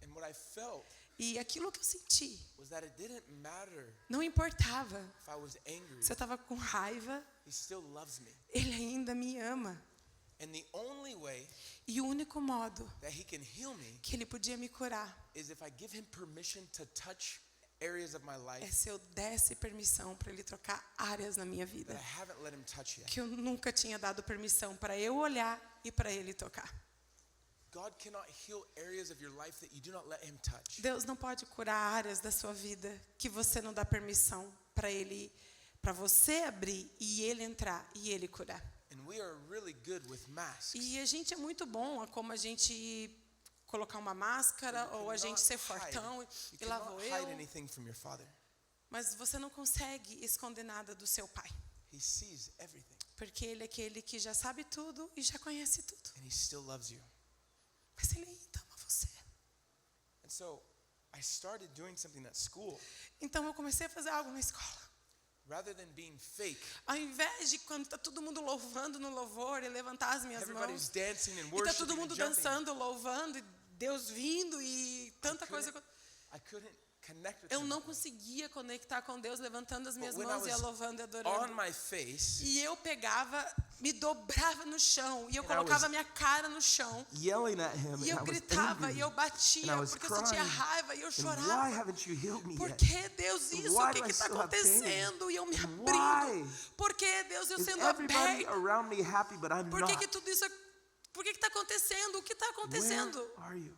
And what I felt E aquilo que eu senti, was that it didn't matter não importava if I was angry. se eu estava com raiva, He still loves me. ele ainda me ama. And the only way E o único modo that he can heal me que ele podia me curar is if I give him permission to touch areas of my é life se eu desse permissão para ele trocar áreas na minha vida that I haven't let him touch yet. que eu nunca tinha dado permissão para eu olhar e para ele tocar. God cannot heal areas of your life that you do not let him touch. Deus não pode curar áreas da sua vida que você não dá permissão para você abrir e ele entrar e ele curar. And we are really good with masks. E a gente é muito bom a como a gente colocar uma máscara ou a gente ser fortão You e lá cannot vou hide eu. anything from your father. Mas você não consegue esconder nada do seu pai, He sees everything. porque ele é aquele que já sabe tudo e já conhece tudo. And he still loves you. Mas ele ainda ama você. And so I started doing something at school. Então eu comecei a fazer algo na escola. Rather than being fake, Ao invés de quando está todo mundo louvando no louvor e levantar as minhas everybody's mãos, dancing and e está worshiping todo and mundo jumping. dançando, louvando, e Deus vindo e tanta coisa. I couldn't connect with Eu him. não conseguia conectar com Deus levantando as minhas But when I mãos e was louvando e On adorando. my face, E eu pegava, me dobrava no chão e eu And I colocava was a minha cara no chão. yelling at him, E eu gritava e eu batia And I was porque eu sentia crying. raiva e eu And chorava. why haven't you healed me Por yet? que, Deus, isso? Why O que do I está still have pain? acontecendo? E eu me And abrindo. why? Por que, Deus, eu Is sendo everybody aberta? around me happy, but I'm Por que not? tudo isso? Por que está acontecendo? O que está acontecendo? Where are you?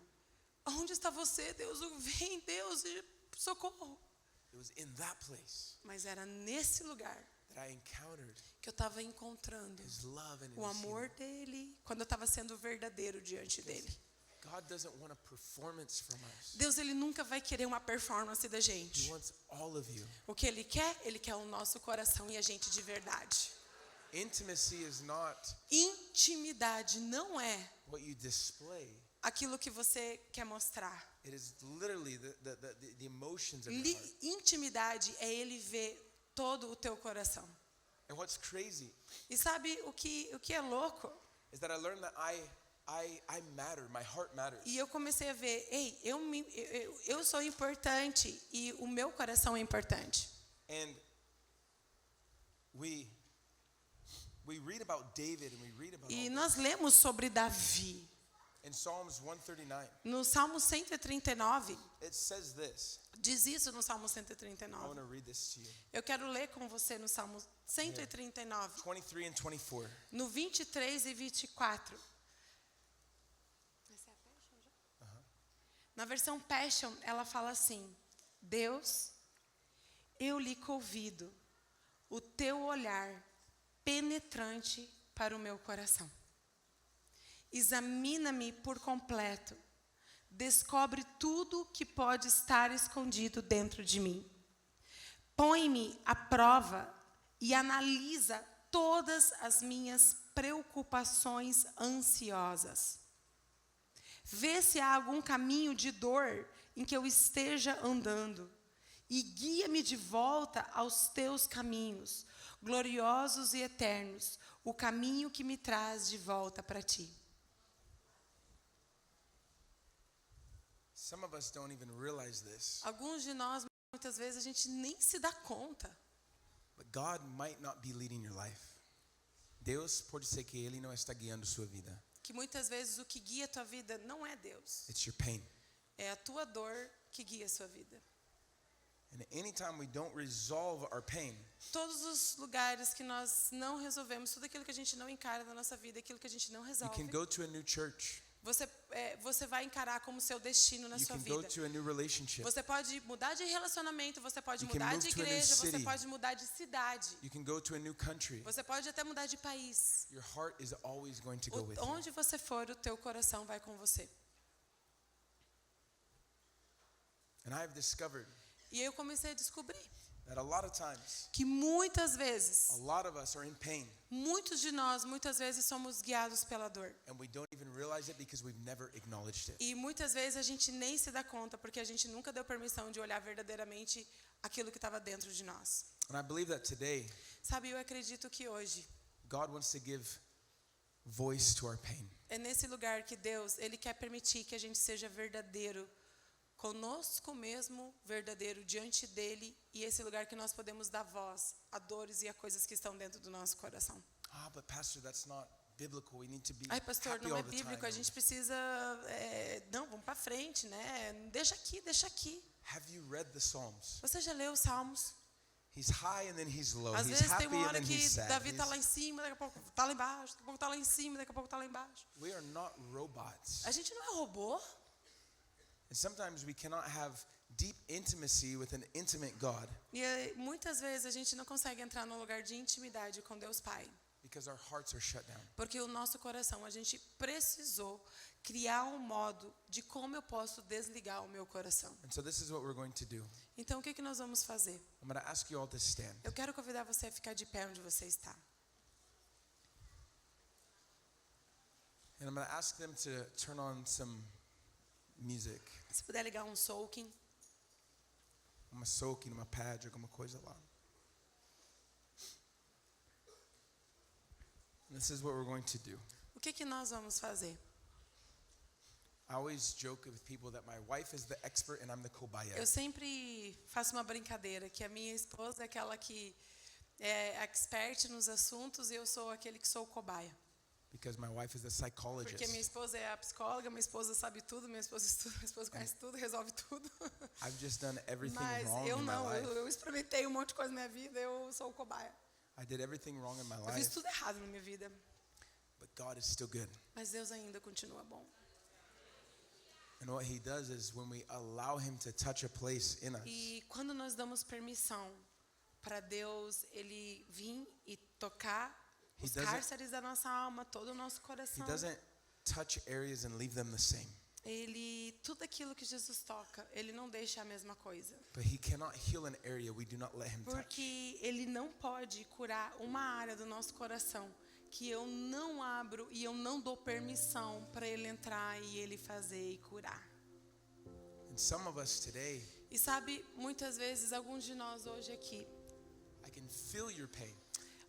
Onde está você, Deus? Vem, Deus, e socorro. It was in that place Mas era nesse lugar that I encountered que eu estava encontrando his love and o amor dele, quando eu estava sendo verdadeiro diante dele. God doesn't want a performance from us. Deus, ele nunca vai querer uma performance da He gente. wants all of you. O que ele quer o nosso coração e a gente de verdade. Intimacy is not Intimidade não é what you display. aquilo que você quer mostrar. It is literally the emotions of your heart. Intimidade é ele ver todo o teu coração. And what's crazy E sabe o que é louco? is that I learned that I matter. My heart matters. E eu comecei a ver, ei, eu sou importante e o meu coração é importante. And we read about David and we read about E all nós lemos sobre Davi. in Psalms 139. No Salmo 139, It says this. diz isso no Salmo I want 139. to read this to you. Eu quero ler com você no Salmo 139, 23 and 24. no 23 e 24. Na versão Passion, ela fala assim: Deus, eu lhe convido o teu olhar penetrante para o meu coração. Examina-me por completo. Descobre tudo que pode estar escondido dentro de mim. Põe-me à prova e analisa todas as minhas preocupações ansiosas. Vê se há algum caminho de dor em que eu esteja andando e guia-me de volta aos teus caminhos, gloriosos e eternos, o caminho que me traz de volta para ti. Some of us don't even realize this, Alguns de nós, muitas vezes, a gente nem se dá conta. but God might not be leading your life. Deus pode ser que Ele não está guiando sua vida. Que muitas vezes o que guia a tua vida não é Deus. It's your pain. É a tua dor que guia a sua vida. And anytime we don't resolve our pain, Todos os lugares que nós não resolvemos, tudo aquilo que a gente não encara na nossa vida, aquilo que a gente não you resolve, can go to a new church. você vai encarar como seu destino na You sua can go vida. to a new relationship. Você pode mudar de relacionamento, você pode You can mudar move de to a new igreja, você city. pode mudar de cidade. You can go to a new country. Você pode até mudar de país. Your heart is always going to go with you. Onde você for, o teu coração vai com você. And I have discovered E eu comecei a descobrir that a lot of times, que muitas vezes, a lot of us are in pain, muitos de nós, muitas vezes somos guiados pela dor. and we don't even realize it because we've never acknowledged it. E muitas vezes a gente nem se dá conta, porque a gente nunca deu permissão de olhar verdadeiramente aquilo que estava dentro de nós. And I believe that today, Sabe, eu acredito que hoje God wants to give voice to our pain. é nesse lugar que Deus, Ele quer permitir que a gente seja verdadeiro conosco mesmo, verdadeiro diante dEle, e esse lugar que nós podemos dar voz a dores e a coisas que estão dentro do nosso coração. Ah, but pastor, that's not biblical. We need to be Ai, pastor, happy não é all the bíblico, a time. gente precisa, não, vamos para frente, né? Deixa aqui, deixa aqui. Have you read the Psalms? Você já leu os Salmos? He's high and then he's low. Às He's vezes tem happy uma and hora then que he's sad. Davi está lá em cima, daqui a pouco está lá embaixo, daqui a pouco está lá em cima, daqui a pouco está lá embaixo. We are not robots. A gente não é robô. And sometimes we cannot have deep intimacy with an intimate God E muitas vezes a gente não consegue entrar num lugar de intimidade com Deus Pai. because our hearts are shut down. Porque o nosso coração, a gente precisou criar um modo de como eu posso desligar o meu coração. And so this is what we're going to do. Então, o que nós vamos fazer? I'm going to ask you all to stand. Eu quero convidar você a ficar de pé onde você está. And I'm going to ask them to turn on some music. Se puder ligar um soaking. Uma soaking, uma pad, alguma coisa lá. This is what we're going to do. O que nós vamos fazer? I always joke with people that my wife is the expert and I'm the cobaia. Eu sempre faço uma brincadeira, que a minha esposa é aquela que é expert nos assuntos e eu sou aquele que sou o cobaia. Because my wife is the psychologist. Porque minha esposa é a psicóloga, minha esposa sabe tudo, minha esposa estuda, minha esposa conhece tudo, resolve tudo. I've just done everything Mas wrong eu in my não, life. eu experimentei um monte de coisa na minha vida, eu sou o cobaia. I did everything wrong in my Eu fiz life, tudo errado na minha vida, but God is still good. mas Deus ainda continua bom. And what he does is when we allow him to touch a place in us, E quando nós damos permissão para Deus, Ele vir e tocar He os doesn't- cárceres da nossa alma, todo o nosso he coração, doesn't touch areas and leave them the same. tudo aquilo que Jesus toca, Ele não deixa a mesma coisa. But he cannot heal an area we do not let him touch. Porque Ele não pode curar uma área do nosso coração que eu não abro e eu não dou permissão para Ele entrar e Ele fazer e curar. And some of us today, E sabe, muitas vezes, alguns de nós hoje aqui, I can feel your pain.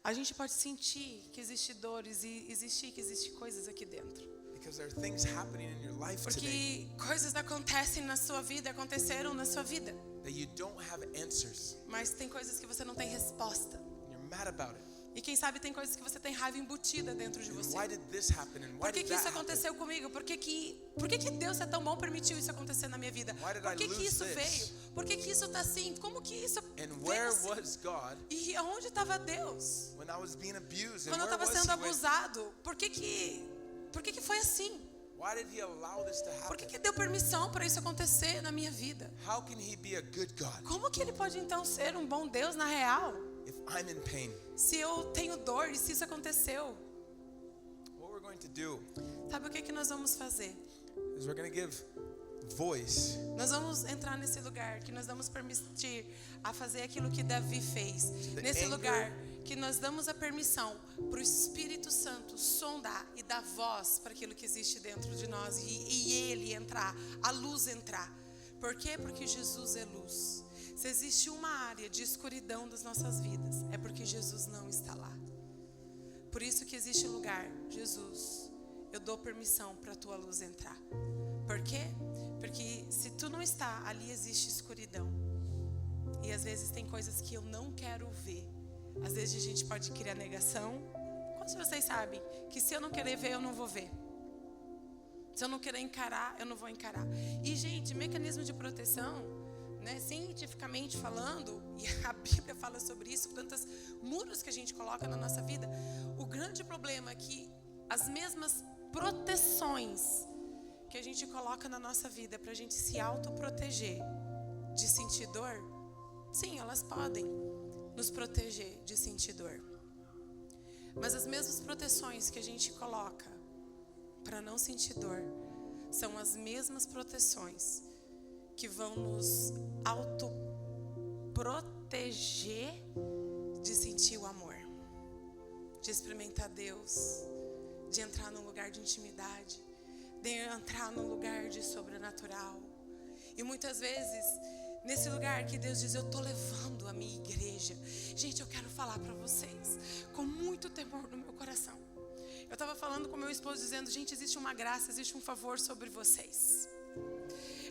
a gente pode sentir que existe dores e que existe coisas aqui dentro. Because there are things happening in your life today Porque coisas acontecem na sua vida, aconteceram na sua vida. that you don't have answers. Mas tem coisas que você não tem resposta. And you're mad about it. E quem sabe tem coisas que você tem raiva embutida dentro de And você. why did this happen? And why Por que did que isso that happen? aconteceu comigo? Por que que Deus é tão bom, permitiu isso acontecer na minha vida? Why did Por I que lose isso this? veio? Por que isso tá assim? Como que isso And veio where assim? was God E aonde estava Deus? when I was being abused? Quando And eu where estava was sendo he when, abusado? Por que foi assim? why did he allow this to Por happen? que deu permissão para isso acontecer na minha vida? How can he be a good God Como que Ele pode então ser um bom Deus na real? if I'm in pain? Se eu tenho dor e se isso aconteceu? What we're going to do Sabe o que nós vamos fazer? is we're going to give voice Nós vamos entrar nesse lugar que nós vamos permitir a fazer aquilo que Davi fez. The Nesse anger. lugar que nós damos a permissão para o Espírito Santo sondar e dar voz para aquilo que existe dentro de nós e Ele entrar, a luz entrar. Por quê? Porque Jesus é luz. Se existe uma área de escuridão das nossas vidas, é porque Jesus não está lá. Por isso que existe lugar, Jesus, eu dou permissão para a tua luz entrar. Por quê? Porque se tu não está, ali existe escuridão. E às vezes tem coisas que eu não quero ver. Às vezes a gente pode criar negação. Quantos de vocês sabem que se eu não querer ver, eu não vou ver? Se eu não querer encarar, eu não vou encarar. E, gente, mecanismo de proteção, né, cientificamente falando, e a Bíblia fala sobre isso, tantos muros que a gente coloca na nossa vida, o grande problema é que as mesmas proteções que a gente coloca na nossa vida para a gente se autoproteger de sentir dor, sim, elas podem nos proteger de sentir dor. Mas as mesmas proteções que a gente coloca para não sentir dor são as mesmas proteções que vão nos autoproteger de sentir o amor, de experimentar Deus, de entrar num lugar de intimidade, de entrar num lugar de sobrenatural. E muitas vezes, nesse lugar que Deus diz, eu estou levando a minha igreja. Gente, eu quero falar para vocês, com muito temor no meu coração. Eu estava falando com meu esposo, dizendo, gente, existe uma graça, existe um favor sobre vocês.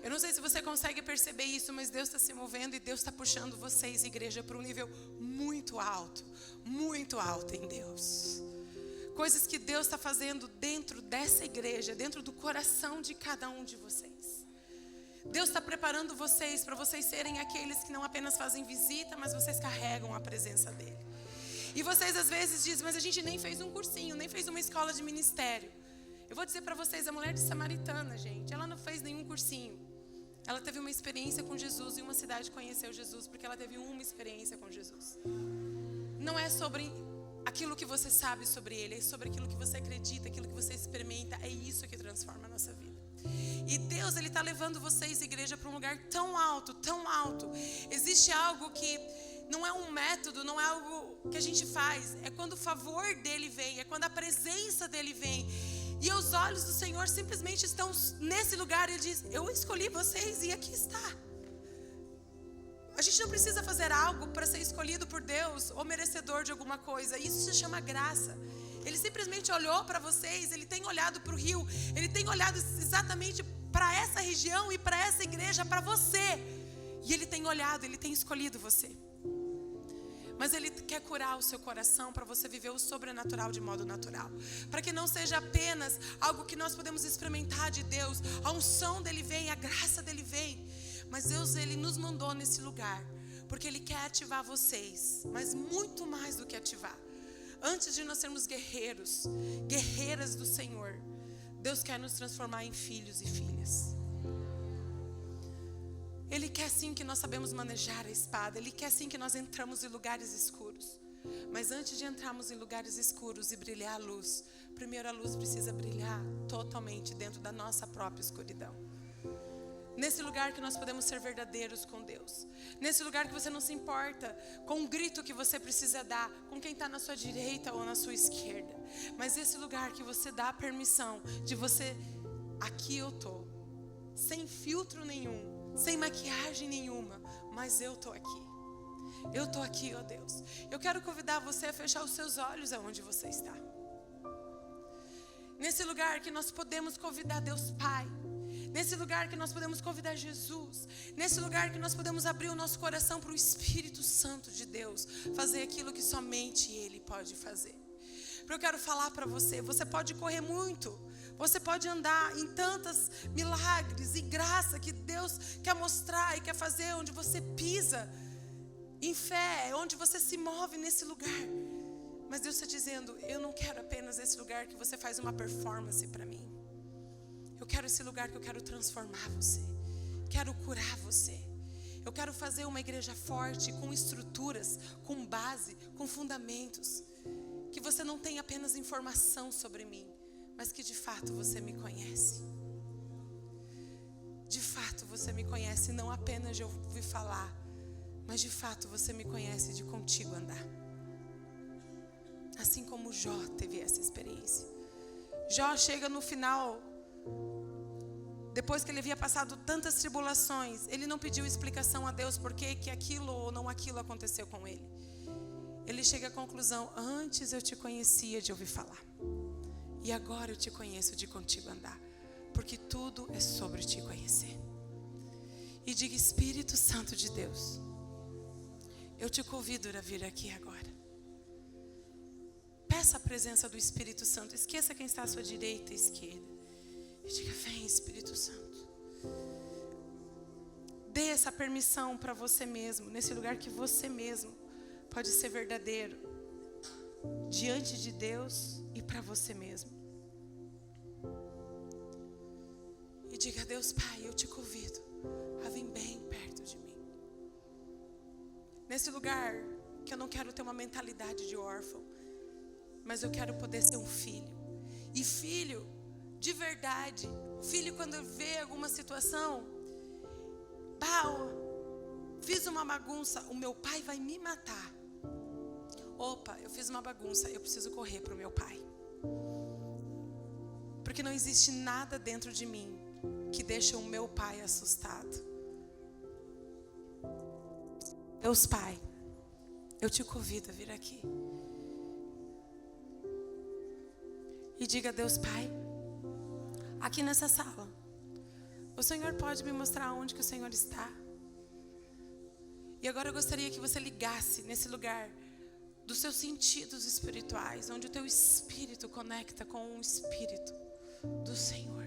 Eu não sei se você consegue perceber isso, mas Deus está se movendo e Deus está puxando vocês, igreja, para um nível muito alto em Deus. Coisas que Deus está fazendo dentro dessa igreja, dentro do coração de cada um de vocês. Deus está preparando vocês para vocês serem aqueles que não apenas fazem visita, mas vocês carregam a presença dEle. E vocês às vezes dizem, mas a gente nem fez um cursinho, nem fez uma escola de ministério. Eu vou dizer para vocês, a mulher de Samaritana, gente, ela não fez nenhum cursinho. Ela teve uma experiência com Jesus, e uma cidade conheceu Jesus, porque ela teve uma experiência com Jesus. Não é sobre aquilo que você sabe sobre Ele, é sobre aquilo que você acredita, aquilo que você experimenta, é isso que transforma a nossa vida. E Deus, Ele está levando vocês, igreja, para um lugar tão alto, tão alto. Existe algo que não é um método, não é algo que a gente faz, é quando o favor dEle vem, é quando a presença dEle vem. E os olhos do Senhor simplesmente estão nesse lugar. Ele diz, eu escolhi vocês e aqui está. A gente não precisa fazer algo para ser escolhido por Deus ou merecedor de alguma coisa. Isso se chama graça. Ele simplesmente olhou para vocês, Ele tem olhado para o rio, Ele tem olhado exatamente para essa região e para essa igreja, para você. E Ele tem olhado, Ele tem escolhido você. Mas Ele quer curar o seu coração para você viver o sobrenatural de modo natural. Para que não seja apenas algo que nós podemos experimentar de Deus. A unção dEle vem, a graça dEle vem. Mas Deus, Ele nos mandou nesse lugar. Porque Ele quer ativar vocês. Mas muito mais do que ativar. Antes de nós sermos guerreiros, guerreiras do Senhor, Deus quer nos transformar em filhos e filhas. Ele quer sim que nós sabemos manejar a espada. Ele quer sim que nós entramos em lugares escuros. Mas antes de entrarmos em lugares escuros e brilhar a luz, primeiro a luz precisa brilhar totalmente dentro da nossa própria escuridão. Nesse lugar que nós podemos ser verdadeiros com Deus. Nesse lugar que você não se importa com o grito que você precisa dar, com quem está na sua direita ou na sua esquerda. Mas esse lugar que você dá a permissão de você, aqui eu estou, sem filtro nenhum. Sem maquiagem nenhuma, mas eu estou aqui. Eu estou aqui, ó Deus. Eu quero convidar você a fechar os seus olhos aonde você está. Nesse lugar que nós podemos convidar Deus Pai. Nesse lugar que nós podemos convidar Jesus. Nesse lugar que nós podemos abrir o nosso coração para o Espírito Santo de Deus fazer aquilo que somente Ele pode fazer. Eu quero falar para você, você pode correr muito. Você pode andar em tantos milagres e graça que Deus quer mostrar e quer fazer onde você pisa em fé, onde você se move nesse lugar. Mas Deus está dizendo, eu não quero apenas esse lugar que você faz uma performance para mim. Eu quero esse lugar que eu quero transformar você. Quero curar você. Eu quero fazer uma igreja forte, com estruturas, com base, com fundamentos. Que você não tenha apenas informação sobre mim, mas que de fato você me conhece. De fato você me conhece, não apenas de ouvir falar, mas de fato você me conhece de contigo andar. Assim como Jó teve essa experiência. Jó chega no final depois que ele havia passado tantas tribulações, ele não pediu explicação a Deus por que aquilo ou não aquilo aconteceu com ele. Ele chega à conclusão: antes eu te conhecia de ouvir falar, e agora eu te conheço de contigo andar, porque tudo é sobre te conhecer. E diga: Espírito Santo de Deus, eu te convido a vir aqui agora. Peça a presença do Espírito Santo. Esqueça quem está à sua direita e esquerda. E diga: vem, Espírito Santo. Dê essa permissão para você mesmo, nesse lugar que você mesmo pode ser verdadeiro diante de Deus e para você mesmo. E diga: Deus Pai, eu te convido a vir bem perto de mim. Nesse lugar que eu não quero ter uma mentalidade de órfão, mas eu quero poder ser um filho. E filho de verdade. Filho, quando vê alguma situação, fiz uma bagunça, o meu pai vai me matar. Opa, eu fiz uma bagunça, eu preciso correr para o meu pai. Porque não existe nada dentro de mim que deixa o meu pai assustado. Deus Pai, eu te convido a vir aqui. E diga: Deus Pai, aqui nessa sala, o Senhor pode me mostrar onde que o Senhor está? E agora eu gostaria que você ligasse nesse lugar dos seus sentidos espirituais, onde o teu espírito conecta com o espírito do Senhor.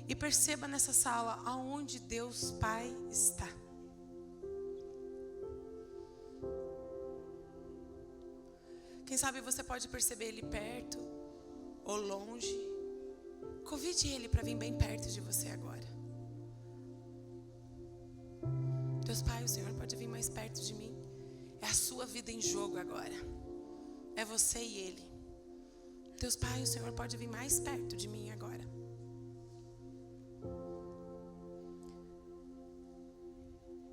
E perceba nessa sala aonde Deus Pai está. Quem sabe você pode perceber Ele perto ou longe. Convide Ele para vir bem perto de você agora. Deus Pai, o Senhor pode vir mais perto de mim. É a sua vida em jogo agora. É você e Ele. Deus Pai, o Senhor pode vir mais perto de mim agora.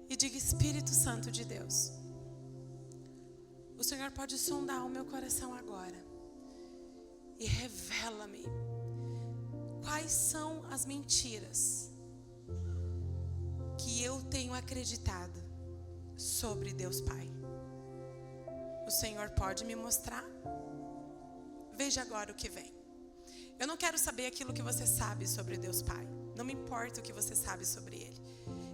E diga: Espírito Santo de Deus, o Senhor pode sondar o meu coração agora e revela-me quais são as mentiras que eu tenho acreditado sobre Deus Pai. O Senhor pode me mostrar? Veja agora o que vem. Eu não quero saber aquilo que você sabe sobre Deus Pai. Não me importa o que você sabe sobre Ele.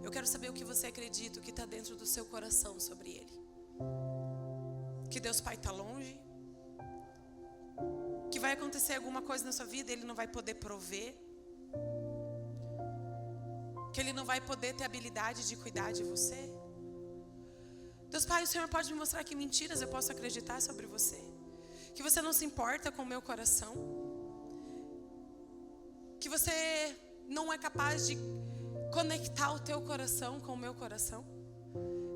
Eu quero saber o que você acredita, o que está dentro do seu coração sobre Ele. Que Deus Pai está longe, que vai acontecer alguma coisa na sua vida e Ele não vai poder prover, que Ele não vai poder ter habilidade de cuidar de você. Deus Pai, o Senhor pode me mostrar que mentiras eu posso acreditar sobre você, que você não se importa com o meu coração, que você não é capaz de conectar o teu coração com o meu coração,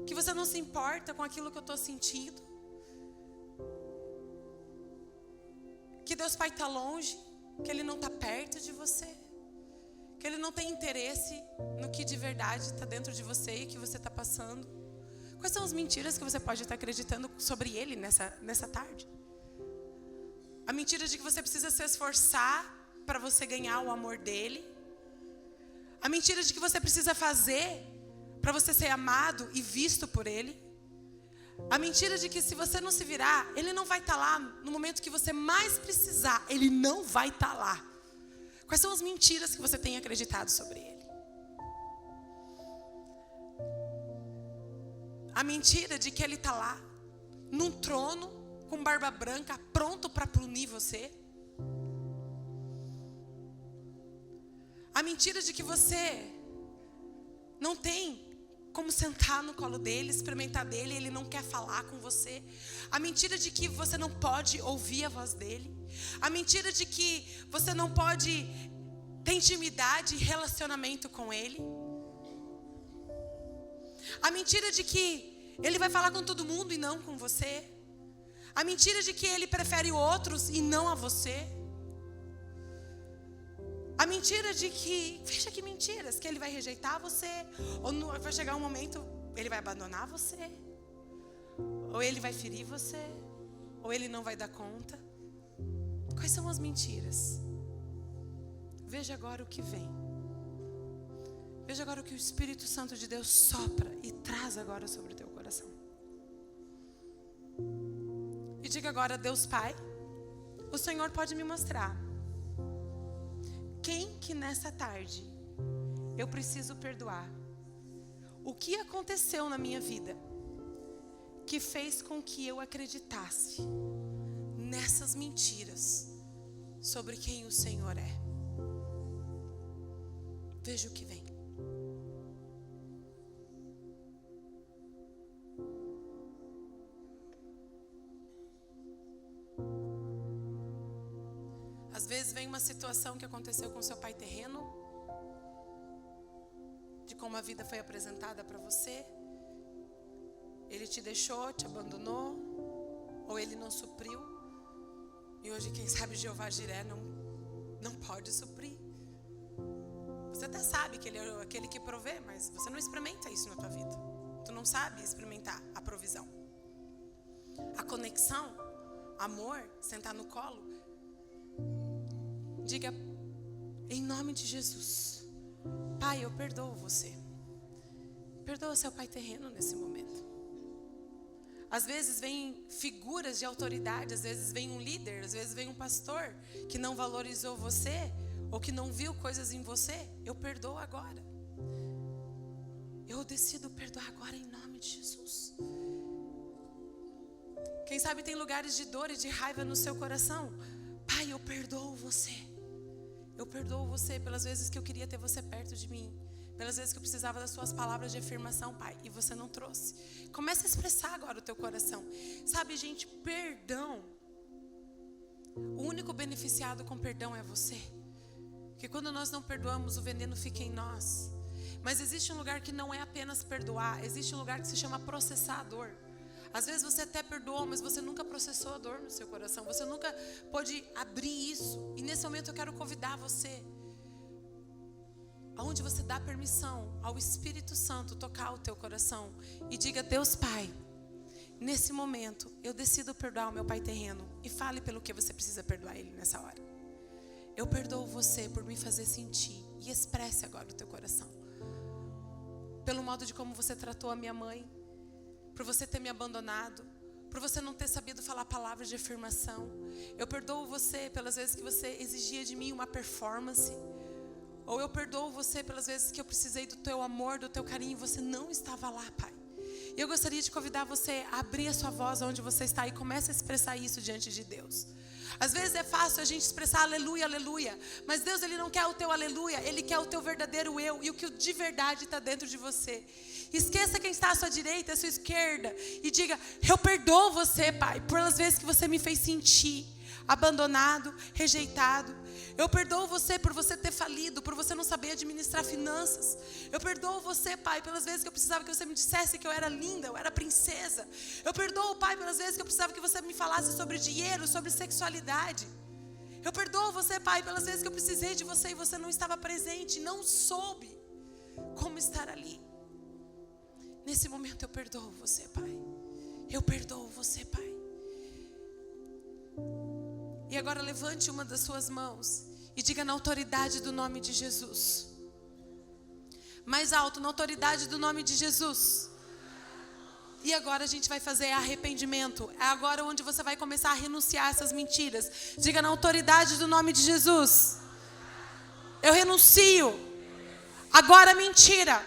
que você não se importa com aquilo que eu estou sentindo, que Deus Pai está longe, que Ele não está perto de você, que Ele não tem interesse no que de verdade está dentro de você e que você está passando. Quais são as mentiras que você pode estar acreditando sobre Ele nessa tarde? A mentira de que você precisa se esforçar para você ganhar o amor dEle. A mentira de que você precisa fazer para você ser amado e visto por Ele. A mentira de que se você não se virar, Ele não vai estar lá no momento que você mais precisar. Ele não vai estar lá. Quais são as mentiras que você tem acreditado sobre Ele? A mentira de que Ele está lá, num trono, com barba branca, pronto para punir você. A mentira de que você não tem como sentar no colo dele, experimentar dele, ele não quer falar com você. A mentira de que você não pode ouvir a voz dele. A mentira de que você não pode ter intimidade e relacionamento com ele. A mentira de que ele vai falar com todo mundo e não com você. A mentira de que ele prefere outros e não a você. A mentira de que, veja que mentiras, que ele vai rejeitar você, ou vai chegar um momento, ele vai abandonar você, ou ele vai ferir você, ou ele não vai dar conta. Quais são as mentiras? Veja agora o que vem. Veja agora o que o Espírito Santo de Deus sopra e traz agora sobre o teu coração. E diga agora: Deus Pai, o Senhor pode me mostrar quem que nessa tarde eu preciso perdoar. O que aconteceu na minha vida que fez com que eu acreditasse nessas mentiras sobre quem o Senhor é. Veja o que vem. Às vezes vem uma situação que aconteceu com seu pai terreno, de como a vida foi apresentada para você. Ele te deixou, te abandonou, ou ele não supriu. E hoje, quem sabe, Jeová Jiré não pode suprir. Você até sabe que ele é aquele que provê, mas você não experimenta isso na tua vida. Tu não sabe experimentar a provisão. A conexão, amor, sentar no colo. Diga, em nome de Jesus: Pai, eu perdoo você. Perdoa seu pai terreno nesse momento. Às vezes vem figuras de autoridade, às vezes vem um líder, às vezes vem um pastor que não valorizou você, ou que não viu coisas em você. Eu perdoo agora. Eu decido perdoar agora em nome de Jesus. Quem sabe tem lugares de dor e de raiva no seu coração. Pai, eu perdoo você. Eu perdoo você pelas vezes que eu queria ter você perto de mim, pelas vezes que eu precisava das suas palavras de afirmação, Pai, e você não trouxe. Comece a expressar agora o teu coração. Sabe, gente, perdão. O único beneficiado com perdão é você. Porque quando nós não perdoamos, o veneno fica em nós. Mas existe um lugar que não é apenas perdoar. Existe um lugar que se chama processar a dor. Às vezes você até perdoou, mas você nunca processou a dor no seu coração. Você nunca pôde abrir isso. E nesse momento eu quero convidar você, aonde você dá permissão ao Espírito Santo tocar o teu coração, e diga: Deus Pai, nesse momento eu decido perdoar o meu pai terreno. E fale pelo que você precisa perdoar ele nessa hora. Eu perdoo você por me fazer sentir. E expresse agora o teu coração. Pelo modo de como você tratou a minha mãe, por você ter me abandonado, por você não ter sabido falar palavras de afirmação. Eu perdoo você pelas vezes que você exigia de mim uma performance. Ou eu perdoo você pelas vezes que eu precisei do teu amor, do teu carinho, e você não estava lá, Pai. E eu gostaria de convidar você a abrir a sua voz onde você está e comece a expressar isso diante de Deus. Às vezes é fácil a gente expressar aleluia, aleluia. Mas Deus, Ele não quer o teu aleluia, Ele quer o teu verdadeiro eu. E o que de verdade está dentro de você. Esqueça quem está à sua direita, à sua esquerda. E diga: eu perdoo você, Pai, pelas vezes que você me fez sentir abandonado, rejeitado. Eu perdoo você por você ter falido, por você não saber administrar finanças. Eu perdoo você, Pai, pelas vezes que eu precisava que você me dissesse que eu era linda, eu era princesa. Eu perdoo, Pai, pelas vezes que eu precisava que você me falasse sobre dinheiro, sobre sexualidade. Eu perdoo você, Pai, pelas vezes que eu precisei de você e você não estava presente, não soube como estar ali. Nesse momento eu perdoo você, Pai. Eu perdoo você, Pai. E agora levante uma das suas mãos e diga: na autoridade do nome de Jesus. Mais alto: na autoridade do nome de Jesus. E agora a gente vai fazer arrependimento. É agora onde você vai começar a renunciar a essas mentiras. Diga: na autoridade do nome de Jesus, eu renuncio agora a mentira.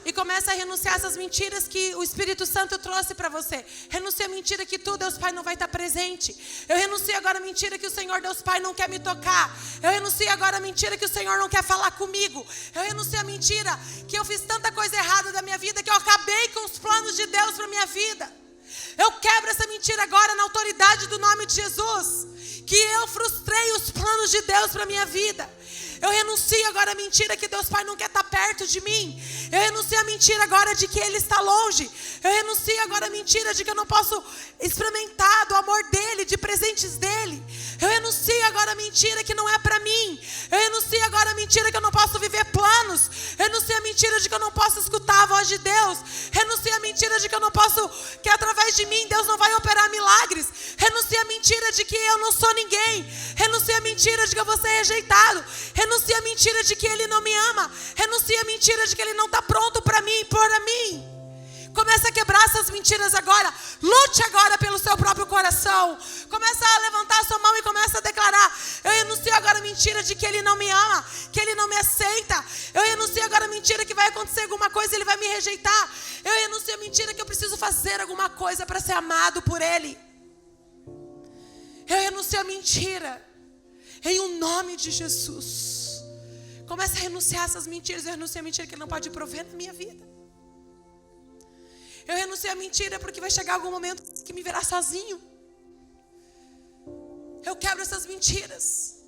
E começa a renunciar essas mentiras que o Espírito Santo trouxe para você. Renuncia a mentira que tu, Deus Pai, não vai estar presente. Eu renuncio agora a mentira que o Senhor, Deus Pai, não quer me tocar. Eu renuncio agora a mentira que o Senhor não quer falar comigo. Eu renuncio a mentira que eu fiz tanta coisa errada da minha vida que eu acabei com os planos de Deus para minha vida. Eu quebro essa mentira agora na autoridade do nome de Jesus, que eu frustrei os planos de Deus para minha vida. Eu renuncio agora a mentira que Deus Pai não quer estar perto de mim. Eu renuncio a mentira agora de que Ele está longe. Eu renuncio agora a mentira de que eu não posso experimentar do amor dEle, de presentes dEle. Eu renuncio agora a mentira que não é para mim. Eu renuncio agora a mentira que eu não posso viver planos. Eu renuncio a mentira de que eu não posso escutar a voz de Deus. Renuncio a mentira de que eu não posso, que através de mim Deus não vai operar milagres. Renuncia a mentira de que eu não sou ninguém. Renuncia a mentira de que eu vou ser rejeitado. Renuncia a mentira de que Ele não me ama. Renuncia a mentira de que Ele não está pronto para mim, para mim. Começa a quebrar essas mentiras agora. Lute agora pelo seu próprio coração. Começa a levantar a sua mão e começa a declarar: eu renuncio agora a mentira de que Ele não me ama, que Ele não me aceita. Eu renuncio agora a mentira que vai acontecer alguma coisa e Ele vai me rejeitar. Eu renuncio a mentira que eu preciso fazer alguma coisa para ser amado por Ele. Eu renuncio a mentira em o nome de Jesus. Começa a renunciar a essas mentiras. Eu renuncio a mentira que Ele não pode prover na minha vida. Eu renuncio a mentira porque vai chegar algum momento que me verá sozinho. Eu quebro essas mentiras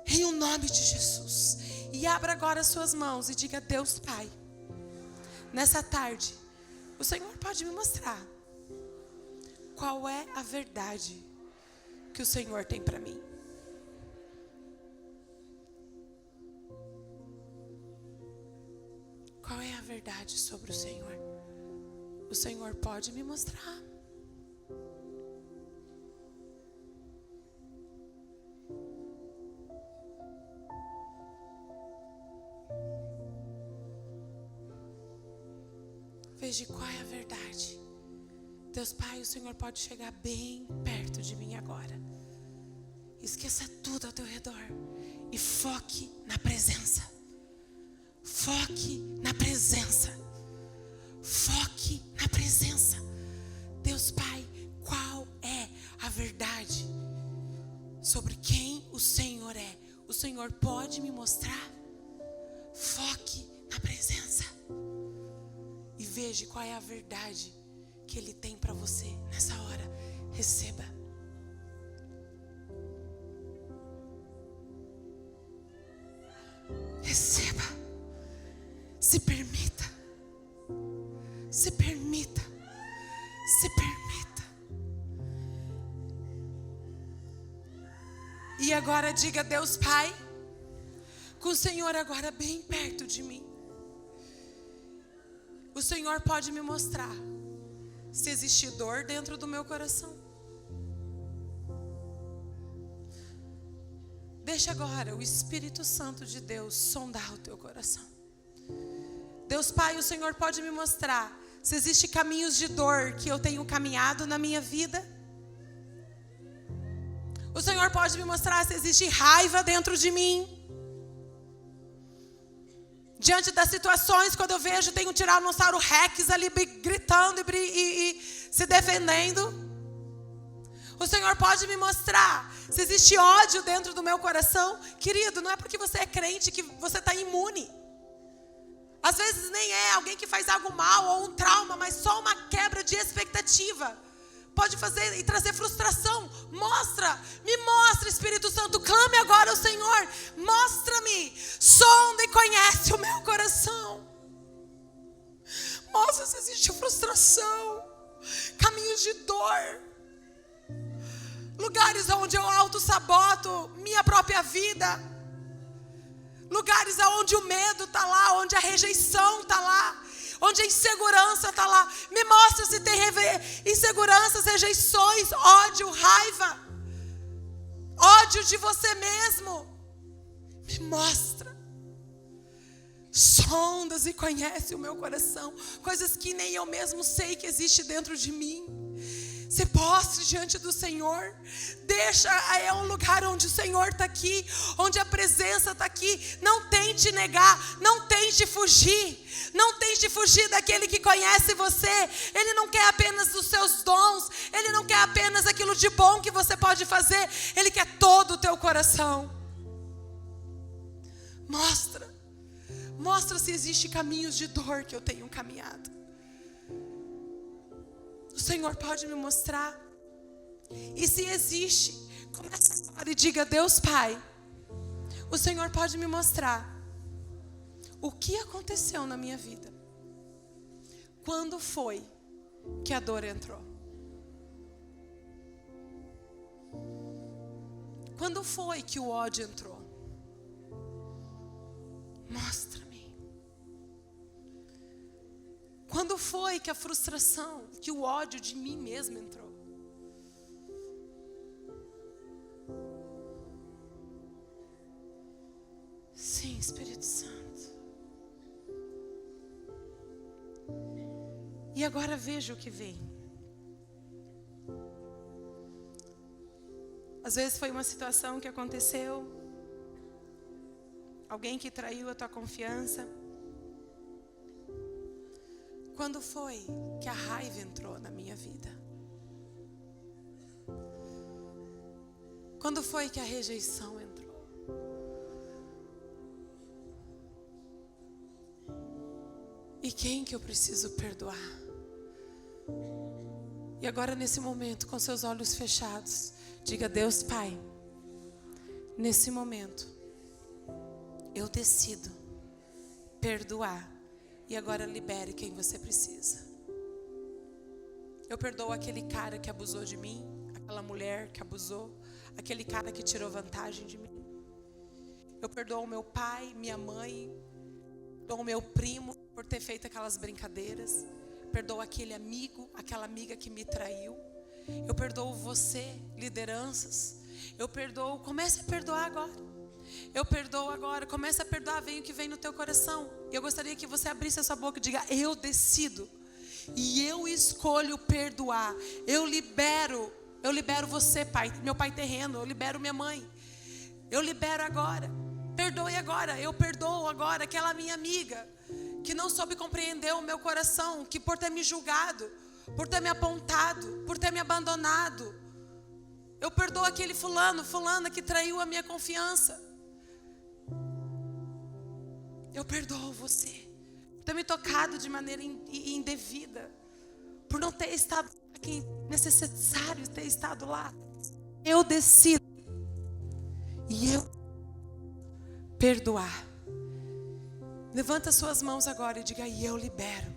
em o nome de Jesus. E abra agora as suas mãos e diga: Deus Pai, nessa tarde o Senhor pode me mostrar qual é a verdade que o Senhor tem para mim. Qual é a verdade sobre o Senhor? O Senhor pode me mostrar. Veja qual é a verdade. Deus Pai, o Senhor pode chegar bem perto de mim agora. Esqueça tudo ao teu redor e foque na presença. Foque na presença. Foque na presença. Deus Pai, qual é a verdade sobre quem o Senhor é? O Senhor pode me mostrar? Foque na presença. E veja qual é a verdade que Ele tem para você nessa hora. Receba. Receba. Se permita. Se permita. Se permita. E agora diga: Deus Pai, com o Senhor agora bem perto de mim, o Senhor pode me mostrar se existe dor dentro do meu coração. Deixa agora o Espírito Santo de Deus sondar o teu coração. Deus Pai, o Senhor pode me mostrar se existe caminhos de dor que eu tenho caminhado na minha vida. O Senhor pode me mostrar se existe raiva dentro de mim. Diante das situações, quando eu vejo, tem um tiranossauro rex ali gritando e se defendendo. O Senhor pode me mostrar se existe ódio dentro do meu coração. Querido, não é porque você é crente que você está imune. Às vezes nem é alguém que faz algo mal ou um trauma, mas só uma quebra de expectativa pode fazer e trazer frustração. Me mostra, Espírito Santo, clame agora ao Senhor. Mostra-me, sonda e conhece o meu coração. Mostra se existe frustração, caminhos de dor, lugares onde eu auto-saboto minha própria vida. Lugares onde o medo está lá, onde a rejeição está lá, onde a insegurança está lá. Me mostra se tem inseguranças, rejeições, ódio, raiva, ódio de você mesmo. Me mostra. Sondas e conhece o meu coração, coisas que nem eu mesmo sei que existe dentro de mim. Se postre diante do Senhor. É um lugar onde o Senhor está aqui, onde a presença está aqui. Não tente negar, não tente fugir. Não tente fugir daquele que conhece você. Ele não quer apenas os seus dons. Ele não quer apenas aquilo de bom que você pode fazer. Ele quer todo o teu coração. Mostra se existe caminhos de dor que eu tenho caminhado. O Senhor pode me mostrar. E se existe, comece agora e diga: Deus Pai, o Senhor pode me mostrar o que aconteceu na minha vida. Quando foi que a dor entrou? Quando foi que o ódio entrou? Mostra-me. Quando foi que a frustração, que o ódio de mim mesmo entrou? Sim, Espírito Santo. E agora veja o que vem. Às vezes foi uma situação que aconteceu, alguém que traiu a tua confiança. Quando foi que a raiva entrou na minha vida? Quando foi que a rejeição entrou? E quem que eu preciso perdoar? E agora nesse momento, com seus olhos fechados, diga: Deus Pai, nesse momento, eu decido perdoar. E agora libere quem você precisa. Eu perdoo aquele cara que abusou de mim, aquela mulher que abusou, aquele cara que tirou vantagem de mim. Eu perdoo o meu pai, minha mãe, perdoo o meu primo por ter feito aquelas brincadeiras. Perdoo aquele amigo, aquela amiga que me traiu. Eu perdoo você, lideranças. Eu perdoo, comece a perdoar agora. Eu perdoo agora, comece a perdoar, vem o que vem no teu coração. Eu gostaria que você abrisse a sua boca e diga: eu decido. E eu escolho perdoar. Eu libero você, pai, meu pai terreno. Eu libero minha mãe. Eu libero agora. Perdoe agora. Eu perdoo agora aquela minha amiga que não soube compreender o meu coração, que por ter me julgado, por ter me apontado, por ter me abandonado. Eu perdoo aquele fulana que traiu a minha confiança. Eu perdoo você por ter me tocado de maneira indevida, por não ter estado aqui necessário ter estado lá. Eu decido e eu perdoar. Levanta suas mãos agora e diga: e eu libero,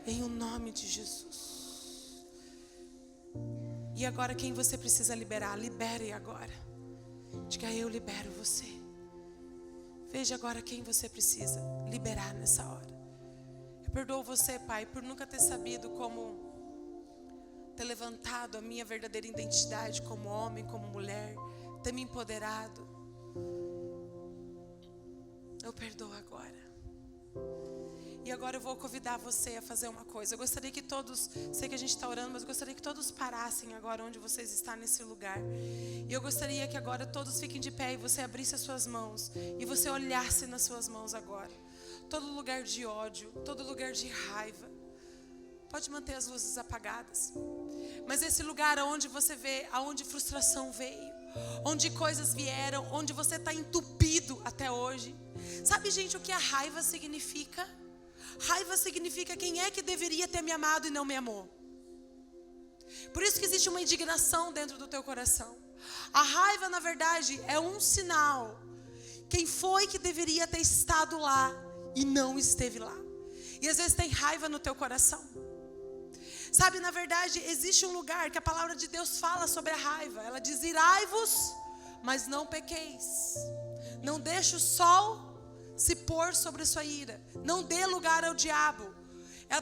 em o nome de Jesus. E agora quem você precisa liberar, libere agora. Diga: eu libero você. Veja agora quem você precisa liberar nessa hora. Eu perdoo você, Pai, por nunca ter sabido como ter levantado a minha verdadeira identidade como homem, como mulher, ter me empoderado. Eu perdoo agora. E agora eu vou convidar você a fazer uma coisa. Eu gostaria que todos, sei que a gente está orando, mas eu gostaria que todos parassem agora onde vocês estão nesse lugar. E eu gostaria que agora todos fiquem de pé e você abrisse as suas mãos. E você olhasse nas suas mãos agora. Todo lugar de ódio, todo lugar de raiva. Pode manter as luzes apagadas. Mas esse lugar onde você vê, aonde frustração veio, onde coisas vieram, onde você está entupido até hoje. Sabe, gente, o que a raiva significa? Raiva significa quem é que deveria ter me amado e não me amou. Por isso que existe uma indignação dentro do teu coração. A raiva, na verdade, é um sinal. Quem foi que deveria ter estado lá e não esteve lá? E às vezes tem raiva no teu coração. Sabe, na verdade, existe um lugar que a palavra de Deus fala sobre a raiva. Ela diz: irai-vos, mas não pequeis. Não deixe o sol se pôr sobre a sua ira. Não dê lugar ao diabo.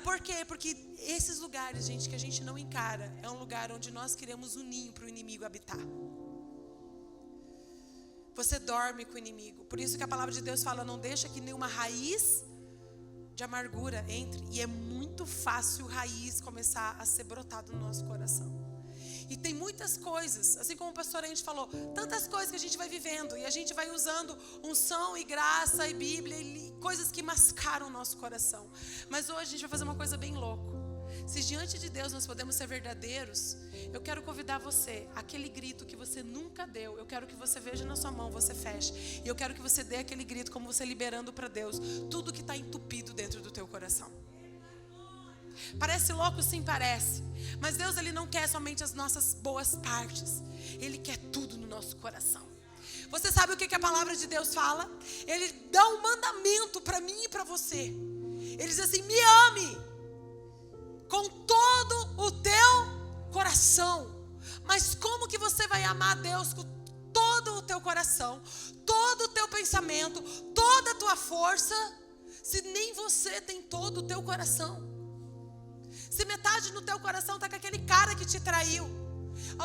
Por quê? Porque esses lugares, gente, que a gente não encara, é um lugar onde nós queremos um ninho para o inimigo habitar. Você dorme com o inimigo. Por isso que a palavra de Deus fala: não deixa que nenhuma raiz de amargura entre. E é muito fácil raiz começar a ser brotado no nosso coração. E tem muitas coisas, assim como o pastor a gente falou, tantas coisas que a gente vai vivendo e a gente vai usando unção e graça e Bíblia e coisas que mascaram o nosso coração. Mas hoje a gente vai fazer uma coisa bem louca. Se diante de Deus nós podemos ser verdadeiros, eu quero convidar você, aquele grito que você nunca deu, eu quero que você veja na sua mão, você feche. E eu quero que você dê aquele grito como você liberando para Deus tudo que está entupido dentro do teu coração. Parece louco? Sim, parece. Mas Deus, Ele não quer somente as nossas boas partes. Ele quer tudo no nosso coração. Você sabe o que a palavra de Deus fala? Ele dá um mandamento para mim e para você. Ele diz assim: me ame com todo o teu coração. Mas como que você vai amar Deus com todo o teu coração, todo o teu pensamento, toda a tua força, se nem você tem todo o teu coração? Se metade no teu coração está com aquele cara que te traiu,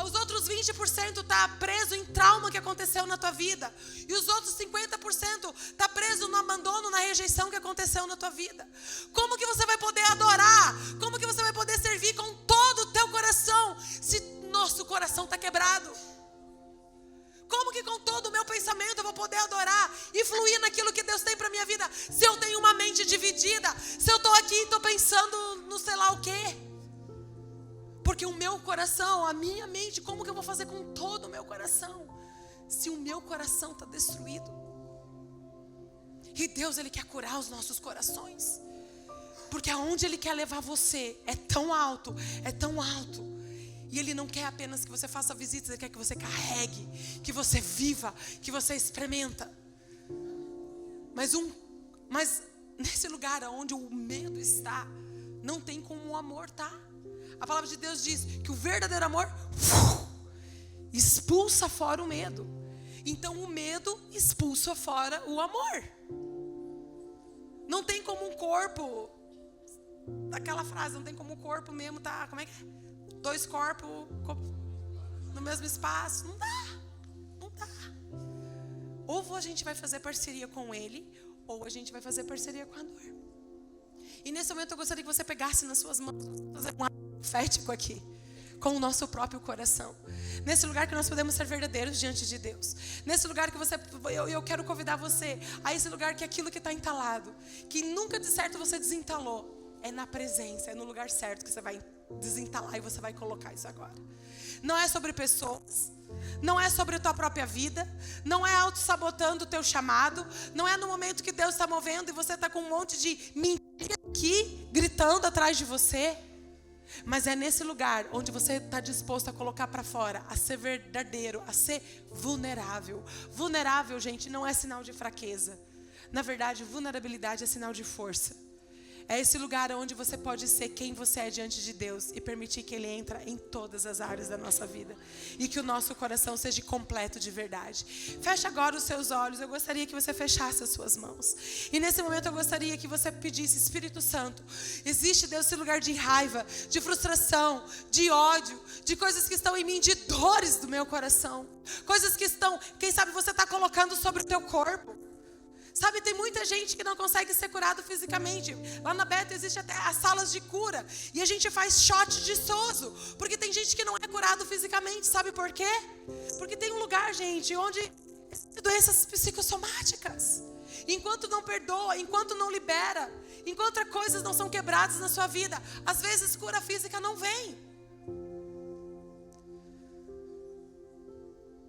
Os outros 20% está preso em trauma que aconteceu na tua vida. E os outros 50% está preso no abandono, na rejeição que aconteceu na tua vida. Como que você vai poder adorar? Como que você vai poder servir com todo o teu coração se nosso coração está quebrado? Como que com todo o meu pensamento eu vou poder adorar e fluir naquilo que Deus tem para minha vida se eu tenho uma mente dividida? Se eu estou aqui e estou pensando no sei lá o quê? Porque o meu coração, a minha mente, como que eu vou fazer com todo o meu coração se o meu coração está destruído? E Deus, Ele quer curar os nossos corações, porque aonde Ele quer levar você é tão alto, é tão alto. E Ele não quer apenas que você faça visitas, Ele quer que você carregue, que você viva, que você experimenta. Mas nesse lugar onde o medo está, não tem como o amor tá. A palavra de Deus diz que o verdadeiro amor expulsa fora o medo. Então o medo expulsa fora o amor. Não tem como um corpo, daquela frase, não tem como o corpo mesmo tá, como é que é? 2 corpos no mesmo espaço. Não dá. Não dá. Ou a gente vai fazer parceria com Ele, ou a gente vai fazer parceria com a dor. E nesse momento eu gostaria que você pegasse nas suas mãos, fazer um ato profético aqui, com o nosso próprio coração. Nesse lugar que nós podemos ser verdadeiros diante de Deus. Nesse lugar que eu quero convidar você a esse lugar que aquilo que está entalado, que nunca de certo você desentalou, é na presença, é no lugar certo que você vai desentalar e você vai colocar isso agora. Não é sobre pessoas, não é sobre a tua própria vida, não é auto-sabotando o teu chamado, não é no momento que Deus está movendo e você está com um monte de mentira aqui, gritando atrás de você. Mas é nesse lugar onde você está disposto a colocar para fora, a ser verdadeiro, a ser vulnerável. Vulnerável, gente, não é sinal de fraqueza. Na verdade, vulnerabilidade é sinal de força. É esse lugar onde você pode ser quem você é diante de Deus e permitir que Ele entre em todas as áreas da nossa vida. E que o nosso coração seja completo de verdade. Feche agora os seus olhos. Eu gostaria que você fechasse as suas mãos. E nesse momento eu gostaria que você pedisse: Espírito Santo, existe, Deus, esse lugar de raiva, de frustração, de ódio, de coisas que estão em mim, de dores do meu coração. Coisas que estão, quem sabe você está colocando sobre o teu corpo. Sabe, tem muita gente que não consegue ser curado fisicamente. Lá na Beta existe até as salas de cura. E a gente faz shot de sozo. Porque tem gente que não é curado fisicamente. Sabe por quê? Porque tem um lugar, gente, onde doenças psicossomáticas. Enquanto não perdoa, enquanto não libera, enquanto coisas não são quebradas na sua vida, às vezes cura física não vem.